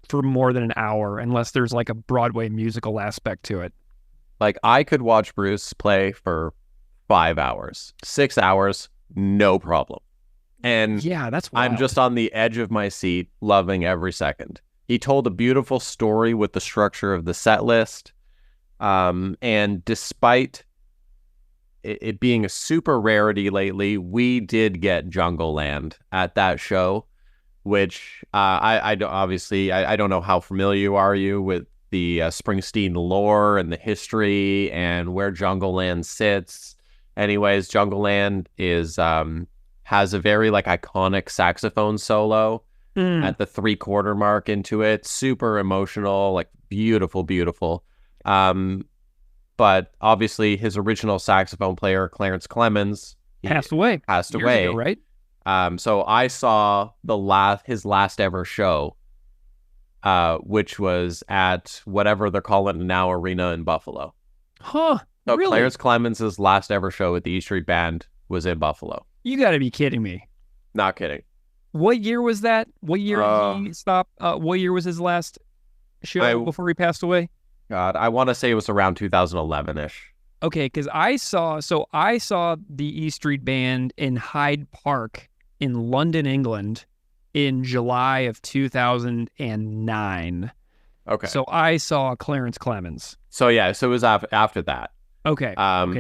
for more than an hour unless there's like a Broadway musical aspect to it. Like, I could watch Bruce play for 5 hours, 6 hours, no problem. And yeah, that's wild. I'm just on the edge of my seat, loving every second. He told a beautiful story with the structure of the set list. And despite it being a super rarity lately, we did get Jungle Land at that show, which I don't know how familiar are you with the Springsteen lore and the history and where Jungle Land sits. Anyways, Jungle Land has a very like iconic saxophone solo at the 3/4 mark into it. Super emotional, like beautiful, beautiful. But obviously his original saxophone player, Clarence Clemens, passed away. Years ago, right? So I saw his last ever show, which was at whatever they're calling it now, Arena in Buffalo. Huh? So really? Clarence Clemens' last ever show with the E Street Band was in Buffalo. You got to be kidding me. Not kidding. What year was that? What year did he stop? What year was his last show before he passed away? God, I want to say it was around 2011-ish. Okay, because I saw the E Street Band in Hyde Park in London, England in July of 2009. Okay. So I saw Clarence Clemens. So yeah, so it was after that. Okay.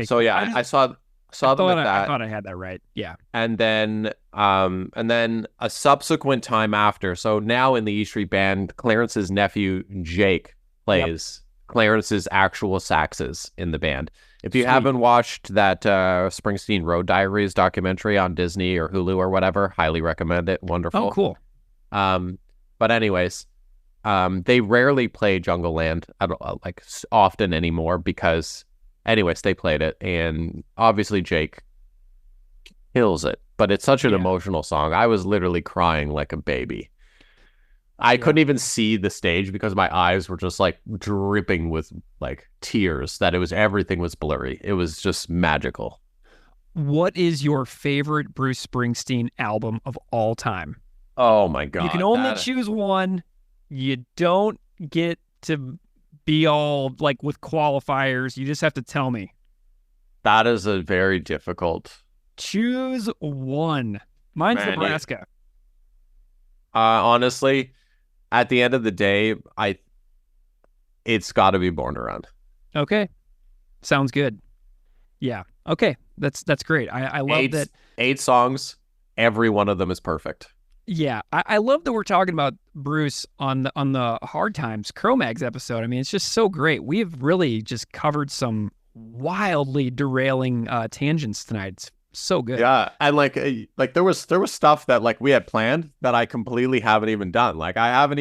So yeah, I saw them at that. I thought I had that right. Yeah. And then a subsequent time after. So now in the E Street Band, Clarence's nephew Jake plays Clarence's actual saxes in the band. If you haven't watched that Springsteen Road Diaries documentary on Disney or Hulu or whatever, highly recommend it. Wonderful. Oh, cool. But anyways, they rarely play Jungle Land often anymore because, anyways, they played it, and obviously Jake kills it. But it's such an emotional song. I was literally crying like a baby. I couldn't even see the stage because my eyes were just like dripping with like tears, that everything was blurry. It was just magical. What is your favorite Bruce Springsteen album of all time? Oh my God. You can only choose one. You don't get to be all like with qualifiers. You just have to tell me. That is a very difficult. Choose one. Mine's Nebraska. Honestly, at the end of the day, it's got to be Born Around. Okay, sounds good. Yeah. Okay, that's great. I love that. 8 songs. Every one of them is perfect. Yeah, I love that we're talking about Bruce on the Hard Times Cro-Mags episode. I mean, it's just so great. We've really just covered some wildly derailing tangents tonight. It's so good. Yeah, and like there was stuff that like we had planned that I completely haven't even done. Like I haven't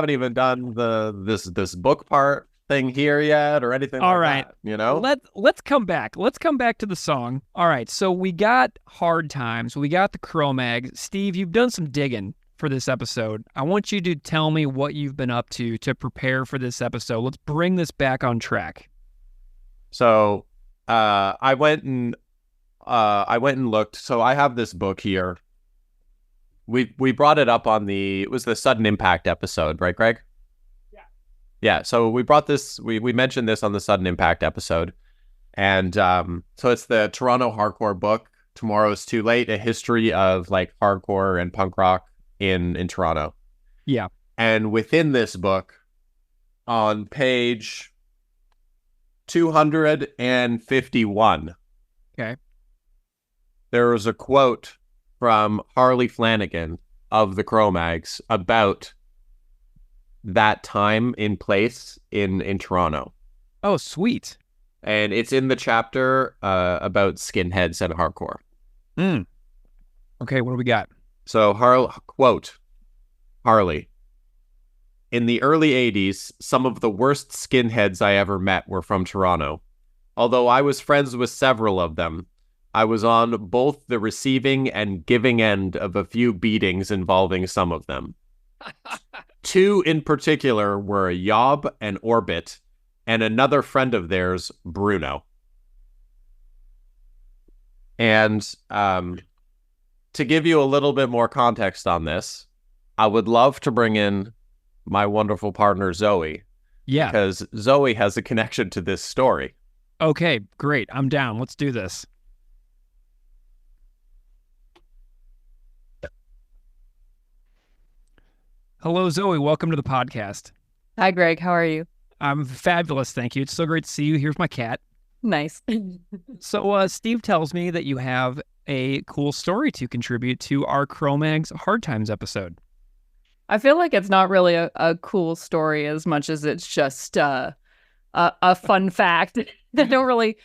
even done this book part thing here yet or anything All like right. that, you know? Let's come back. Let's come back to the song. All right. So we got Hard Times. We got the Cro-Mags. Steve, you've done some digging for this episode. I want you to tell me what you've been up to prepare for this episode. Let's bring this back on track. So I went and looked. So I have this book here. We brought it up it was the Sudden Impact episode, right, Greg? Yeah, so we brought this, we mentioned this on the Sudden Impact episode. And so it's the Toronto hardcore book, Tomorrow's Too Late, a history of like hardcore and punk rock in Toronto. Yeah. And within this book, on page 251, Okay. there was a quote from Harley Flanagan of the Cro-Mags about that time in place in Toronto. Oh, sweet. And it's in the chapter about skinheads and hardcore. Okay, what do we got? So, quote, Harley, in the early 80s, some of the worst skinheads I ever met were from Toronto. Although I was friends with several of them, I was on both the receiving and giving end of a few beatings involving some of them. Two in particular were Yob and Orbit, and another friend of theirs, Bruno. And to give you a little bit more context on this, I would love to bring in my wonderful partner, Zoe. Yeah. Because Zoe has a connection to this story. Okay, great. I'm down. Let's do this. Hello, Zoe. Welcome to the podcast. Hi, Greg. How are you? I'm fabulous, thank you. It's so great to see you. Here's my cat. Nice. So Steve tells me that you have a cool story to contribute to our Cro-Mags Hard Times episode. I feel like it's not really a cool story as much as it's just a fun fact. I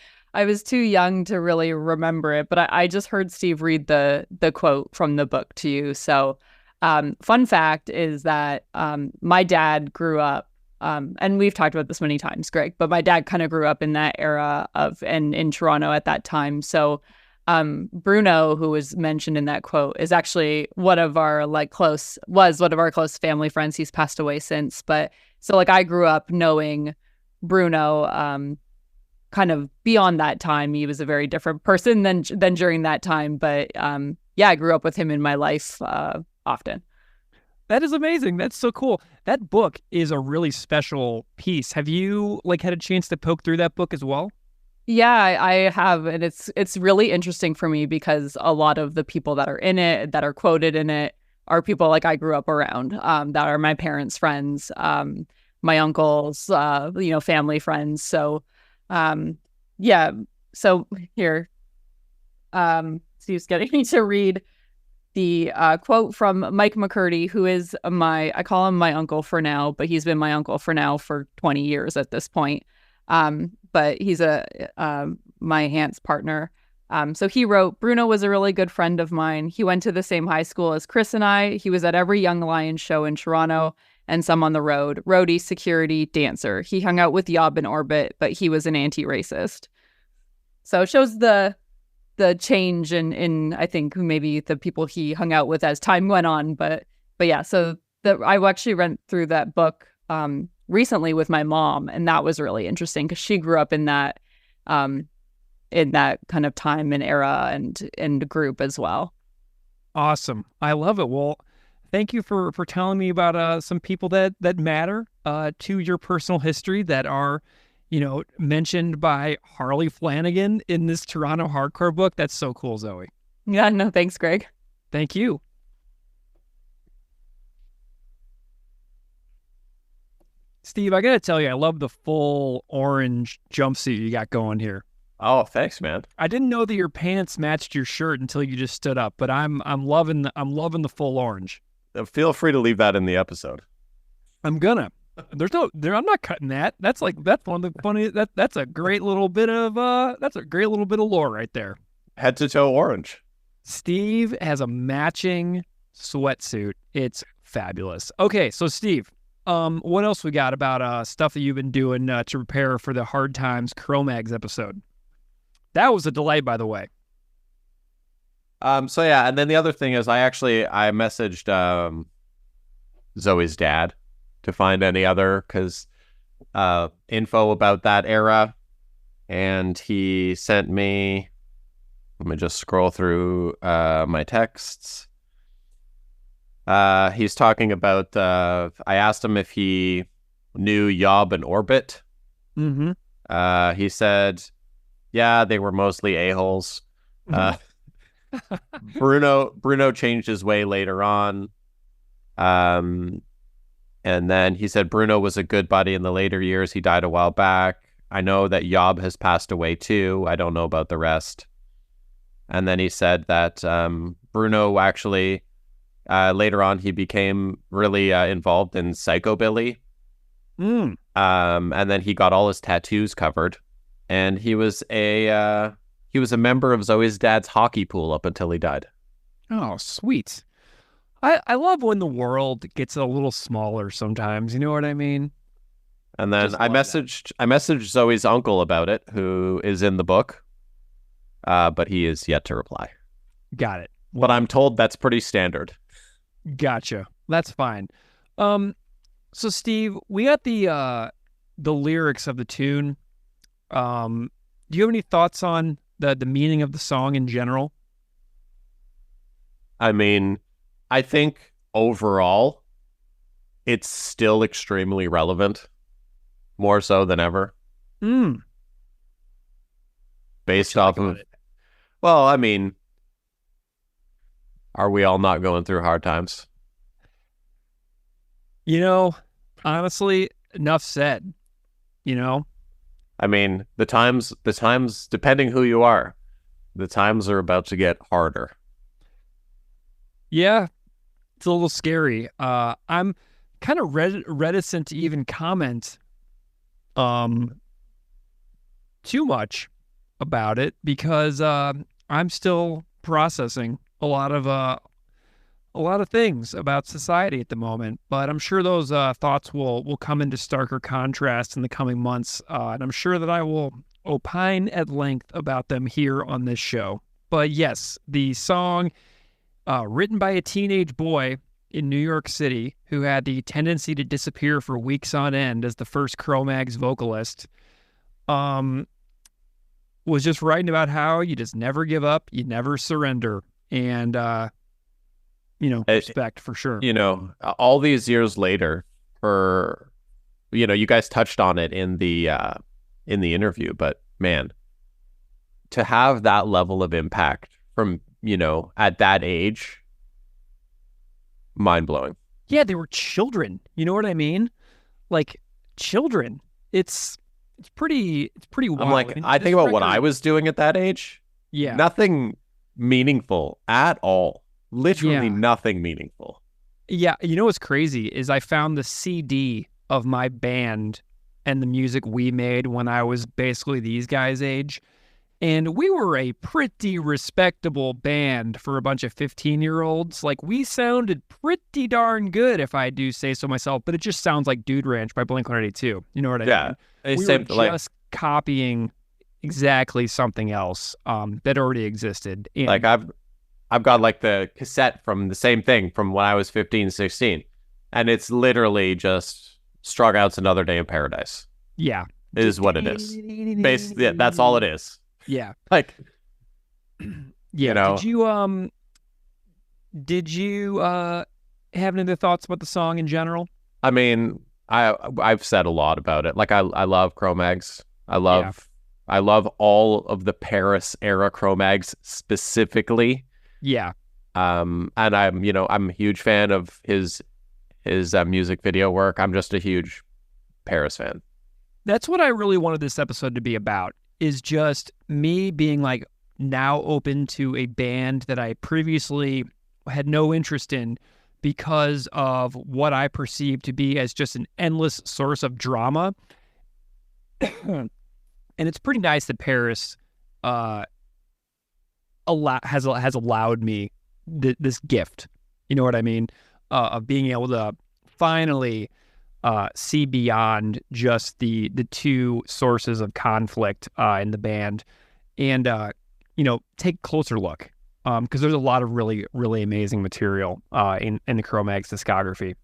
was too young to really remember it, but I just heard Steve read the quote from the book to you. So fun fact is that my dad grew up, and we've talked about this many times, Greg, but my dad kind of grew up in that era and in Toronto at that time. So Bruno, who was mentioned in that quote, is actually one of our close family friends. He's passed away since, but so I grew up knowing Bruno. Kind of beyond that time, he was a very different person than during that time. But I grew up with him in my life often. That is amazing. That's so cool. That book is a really special piece. Have you had a chance to poke through that book as well? Yeah, I have, and it's really interesting for me because a lot of the people that are in it, that are quoted in it, are people I grew up around, that are my parents' friends, my uncles, family friends. So, So here, Steve's getting me to read the quote from Mike McCurdy, who is I call him my uncle for now, but he's been my uncle for 20 years at this point. But he's my aunt's partner. So he wrote, Bruno was a really good friend of mine. He went to the same high school as Chris and I. He was at every Young Lions show in Toronto and some on the road. Roadie, security, dancer. He hung out with Yob and Orbit, but he was an anti-racist. So it shows the change in I think maybe the people he hung out with as time went on. But yeah, so I actually went through that book recently with my mom, and that was really interesting because she grew up in that kind of time and era and group as well. Awesome. I love it. Well, thank you for telling me about some people that matter to your personal history that are, mentioned by Harley Flanagan in this Toronto hardcore book. That's so cool, Zoe. Yeah, no, thanks, Greg. Thank you. Steve, I got to tell you, I love the full orange jumpsuit you got going here. Oh, thanks, man. I didn't know that your pants matched your shirt until you just stood up, but I'm loving the full orange. Feel free to leave that in the episode. I'm gonna. I'm not cutting that. That's one of the funny. That's a great little bit of lore right there. Head to toe orange. Steve has a matching sweatsuit. It's fabulous. Okay, so Steve, what else we got about stuff that you've been doing to prepare for the Hard Times Cro-Mags episode? That was a delay, by the way. So yeah, and then the other thing is I messaged Zoe's dad to find any other info about that era, and he sent me. Let me just scroll through my texts. He's talking about. I asked him if he knew Yob and Orbit. Mm-hmm. He said, "Yeah, they were mostly a-holes." Bruno changed his way later on. And then he said Bruno was a good buddy in the later years. He died a while back. I know that Yob has passed away too. I don't know about the rest. And then he said that Bruno actually, later on, he became really involved in psychobilly. And then he got all his tattoos covered. And he was a member of Zoe's dad's hockey pool up until he died. Oh, sweet. I love when the world gets a little smaller sometimes. You know what I mean? And then I messaged Zoe's uncle about it, who is in the book, but he is yet to reply. Got it. Well, but I'm told that's pretty standard. Gotcha. That's fine. So Steve, we got the lyrics of the tune. Do you have any thoughts on the meaning of the song in general? I mean, I think overall, it's still extremely relevant, more so than ever. Based off of it. Well, I mean, are we all not going through hard times? You know, honestly, enough said. You know? I mean, the times, depending who you are, the times are about to get harder. Yeah, it's a little scary. I'm kind of reticent to even comment too much about it because I'm still processing a lot of things about society at the moment. But I'm sure those thoughts will come into starker contrast in the coming months, and I'm sure that I will opine at length about them here on this show. But yes, the song, written by a teenage boy in New York City who had the tendency to disappear for weeks on end as the first Cro-Mags vocalist, was just writing about how you just never give up, you never surrender, and respect for sure. All these years later, you guys touched on it in the interview, but man, to have that level of impact from at that age, mind-blowing. Yeah, they were children. You know what I mean? Like, children. It's pretty wild. I'm like, I think about what I was doing at that age. Yeah. Nothing meaningful at all. Literally nothing meaningful. Yeah, you know what's crazy is I found the CD of my band and the music we made when I was basically these guys' age. And we were a pretty respectable band for a bunch of 15-year-olds. Like, we sounded pretty darn good, if I do say so myself, but it just sounds like Dude Ranch by Blink-182. You know what I mean? Yeah. We were just copying exactly something else that already existed. And like, I've got, like, the cassette from the same thing from when I was 15, 16. And it's literally just Strung Out's Another Day in Paradise. Yeah. It is what it is. Basically, that's all it is. Yeah. Like, yeah. Did you have any other thoughts about the song in general? I mean, I've said a lot about it. Like, I love Cro-Mags. I love all of the Parris era Cro-Mags specifically. Yeah. And I'm a huge fan of his music video work. I'm just a huge Parris fan. That's what I really wanted this episode to be about. is just me being like now open to a band that I previously had no interest in because of what I perceive to be as just an endless source of drama. And it's pretty nice that Parris has allowed me this gift. You know what I mean? Of being able to finally see beyond just the two sources of conflict in the band, and take a closer look, because there's a lot of really, really amazing material in the Cro-Mags discography.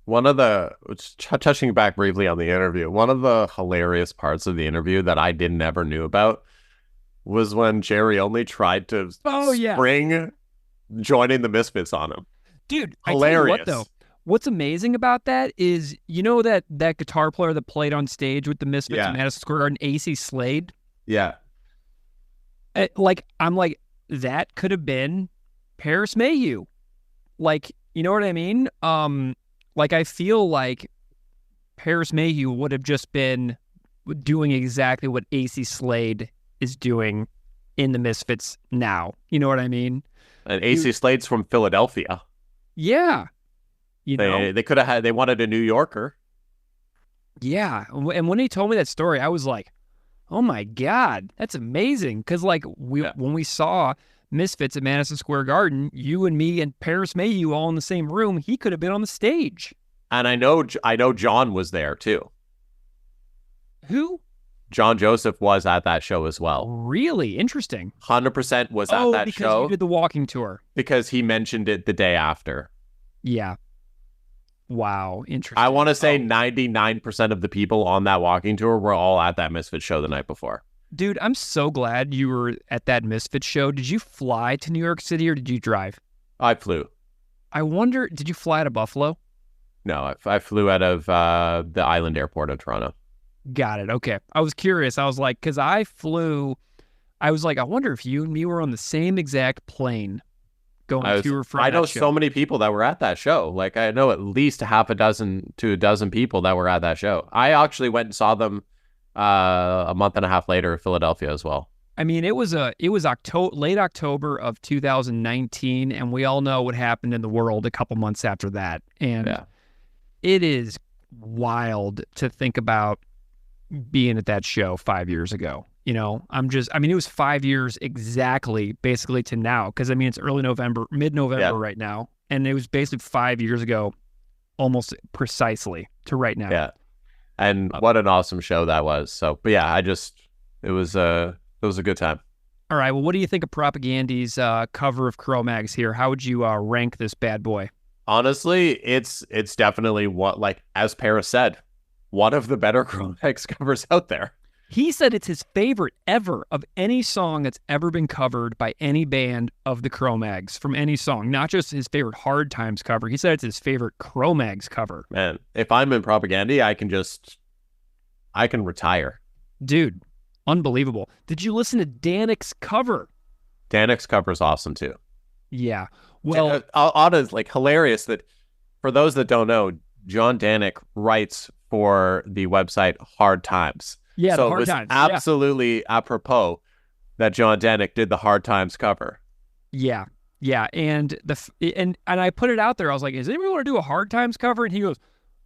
One of the, touching back briefly on the interview, one of the hilarious parts of the interview that I never knew about was when Jerry only tried to spring joining the Misfits on him. Dude, hilarious. I tell you what, though, what's amazing about that is, that guitar player that played on stage with the Misfits in Madison Square Garden, AC Slade? Yeah. I'm like, that could have been Parris Mayhew. Like, you know what I mean? I feel like Parris Mayhew would have just been doing exactly what AC Slade is doing in the Misfits now. You know what I mean? And AC Slade's from Philadelphia. Yeah. They could have they wanted a New Yorker. Yeah. And when he told me that story, I was like, oh my God, that's amazing. Because when we saw Misfits at Madison Square Garden, you and me and Parris Mayhew all in the same room, he could have been on the stage. And I know John was there too. Who? John Joseph was at that show as well. Really? Interesting. 100% was at that because show. You did the walking tour. Because he mentioned it the day after. Yeah. Wow. Interesting. I want to say 99% of the people on that walking tour were all at that Misfits show the night before. Dude, I'm so glad you were at that Misfits show. Did you fly to New York City or did you drive? I flew. I wonder, did you fly to Buffalo? No, I flew out of the Island Airport of Toronto. Got it. Okay. I was curious. I was like, because I was like, I wonder if you and me were on the same exact plane going to or from I know that show. so many people that were at that show. Like, I know at least half a dozen to a dozen people that were at that show. I actually went and saw them a month and a half later in Philadelphia as well. I mean, it was late October of 2019, and we all know what happened in the world a couple months after that. And it is wild to think about being at that show 5 years ago. It was 5 years exactly, basically, to now. Because, it's mid-November right now. And it was basically 5 years ago, almost precisely, to right now. Yeah. And what an awesome show that was. So, but yeah, it was a good time. All right. Well, what do you think of Propagandy's cover of Cro-Mags here? How would you rank this bad boy? Honestly, it's definitely as Parris said, one of the better Cro-Mags covers out there. He said it's his favorite ever of any song that's ever been covered by any band of the Cro-Mags, from any song, not just his favorite Hard Times cover. He said it's his favorite Cro-Mags cover. Man, if I'm in Propagandy, I can retire. Dude, unbelievable. Did you listen to Danek's cover? Danek's cover is awesome too. Yeah. Well, honestly, hilarious that for those that don't know, John Danek writes for the website Hard Times. Yeah, so the Hard it was Times. absolutely apropos that John Danek did the Hard Times cover. Yeah, and I put it out there. I was like, "Does anybody want to do a Hard Times cover?" And he goes,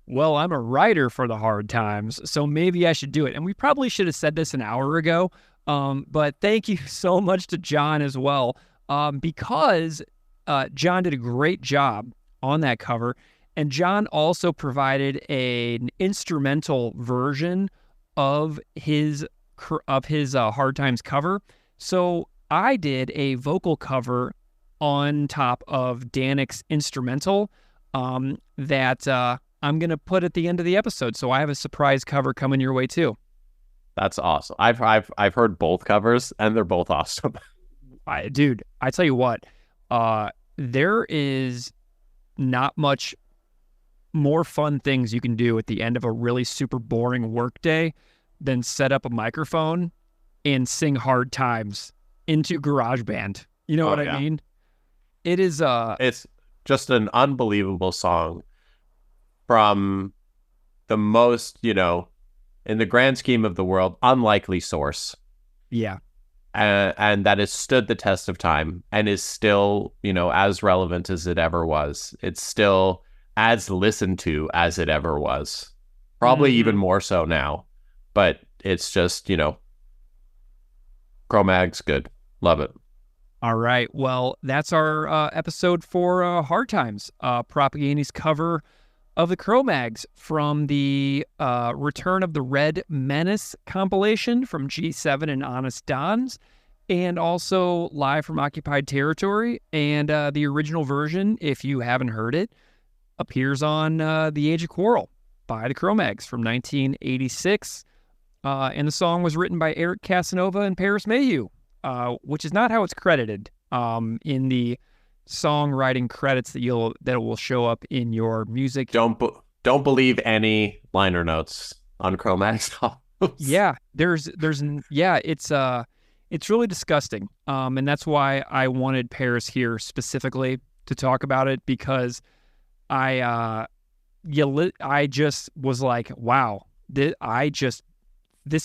"Well, I'm a writer for the Hard Times, so maybe I should do it." And we probably should have said this an hour ago. But thank you so much to John as well, because John did a great job on that cover. And John also provided an instrumental version of his Hard Times cover. So I did a vocal cover on top of Danek's instrumental that I'm going to put at the end of the episode. So I have a surprise cover coming your way too. That's awesome. I've heard both covers and they're both awesome. Dude, I tell you what, there is not much more fun things you can do at the end of a really super boring work day than set up a microphone and sing Hard Times into GarageBand. You know what I mean? It is it's just an unbelievable song from the most, in the grand scheme of the world, unlikely source. Yeah. And that has stood the test of time and is still, as relevant as it ever was. It's still as listened to as it ever was. Probably even more so now. But it's just, Cro-Mag's good. Love it. All right. Well, that's our episode for Hard Times. Propaganda's cover of the Cro-Mags from the Return of the Red Menace compilation from G7 and Honest Don's, and also live from Occupied Territory. And the original version, if you haven't heard it, appears on The Age of Quarrel by the Cro-Mags from 1986. And the song was written by Eric Casanova and Parris Mayhew, which is not how it's credited in the songwriting credits that will show up in your music. Don't believe any liner notes on Cro-Mag's albums. Yeah, it's really disgusting. And that's why I wanted Parris here specifically to talk about it, because I just was like, wow, this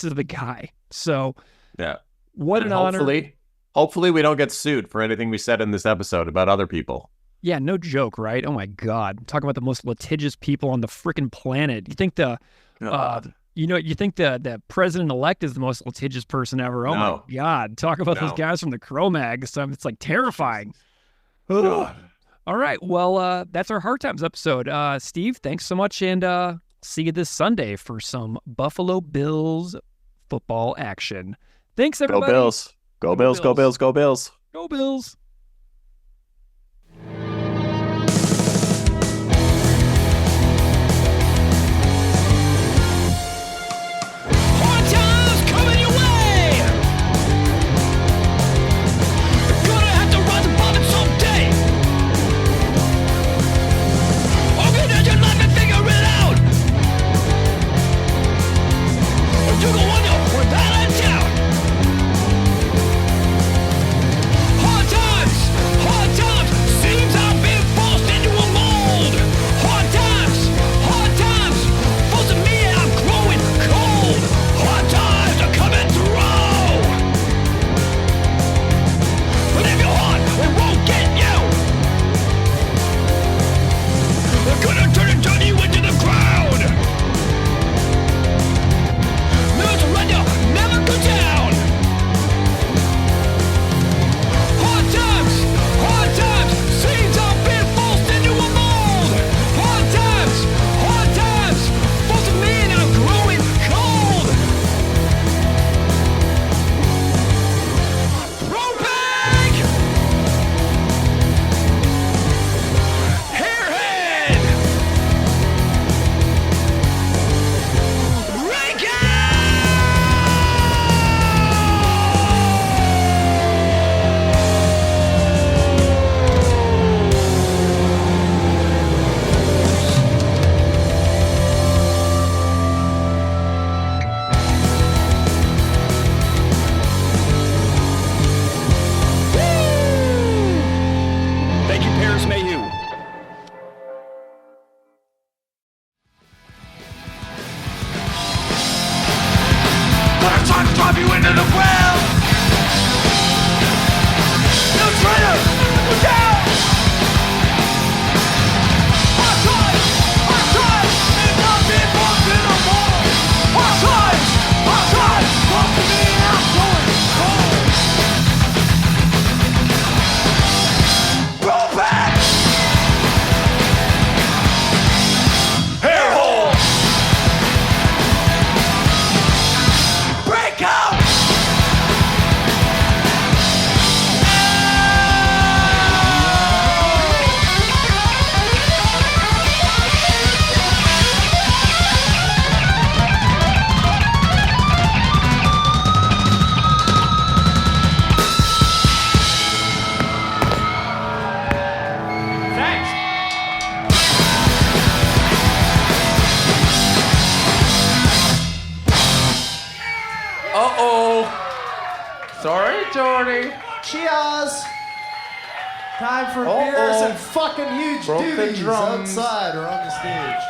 is the guy. So yeah, what an honor. Hopefully we don't get sued for anything we said in this episode about other people. Yeah, no joke, right? Oh my God. I'm talking about the most litigious people on the freaking planet. You think the president-elect is the most litigious person ever. Oh my God. Talk about those guys from the Cro-Mags. It's like terrifying. All right. Well, that's our Hard Times episode. Steve, thanks so much. And see you this Sunday for some Buffalo Bills football action. Thanks, everybody. Go Bills. Go Bills, go Bills, go Bills. Go Bills. Sorry, Jordy. Cheers! Time for beers and fucking huge doobies outside or on the stage.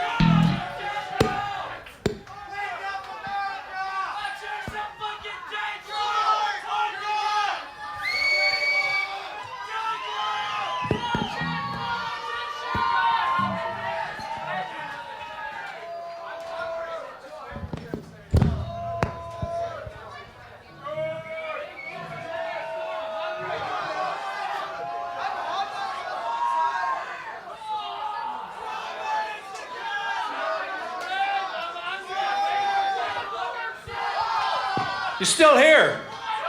You're still here.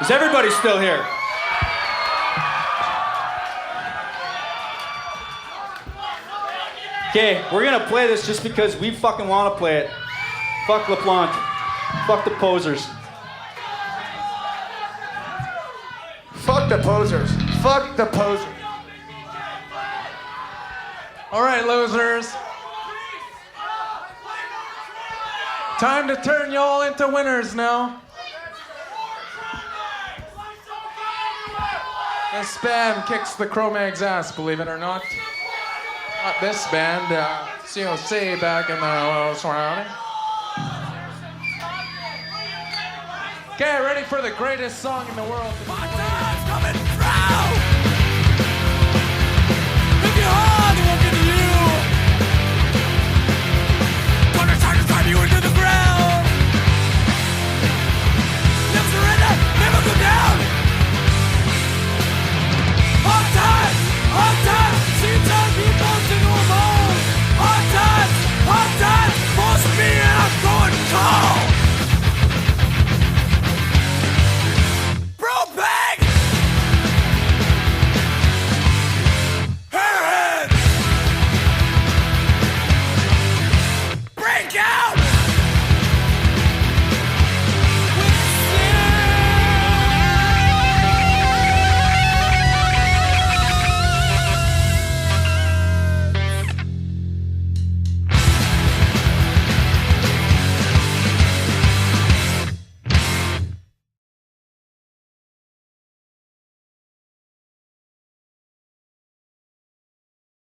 Is everybody still here? Okay, we're gonna play this just because we fucking want to play it. Fuck LaPlante. Fuck the posers. Fuck the posers. Fuck the posers. All right, losers. Time to turn y'all into winners now. This band kicks the Cro-Mags' ass, believe it or not. Not this band, COC back in the surrounding. Okay, ready for the greatest song in the world.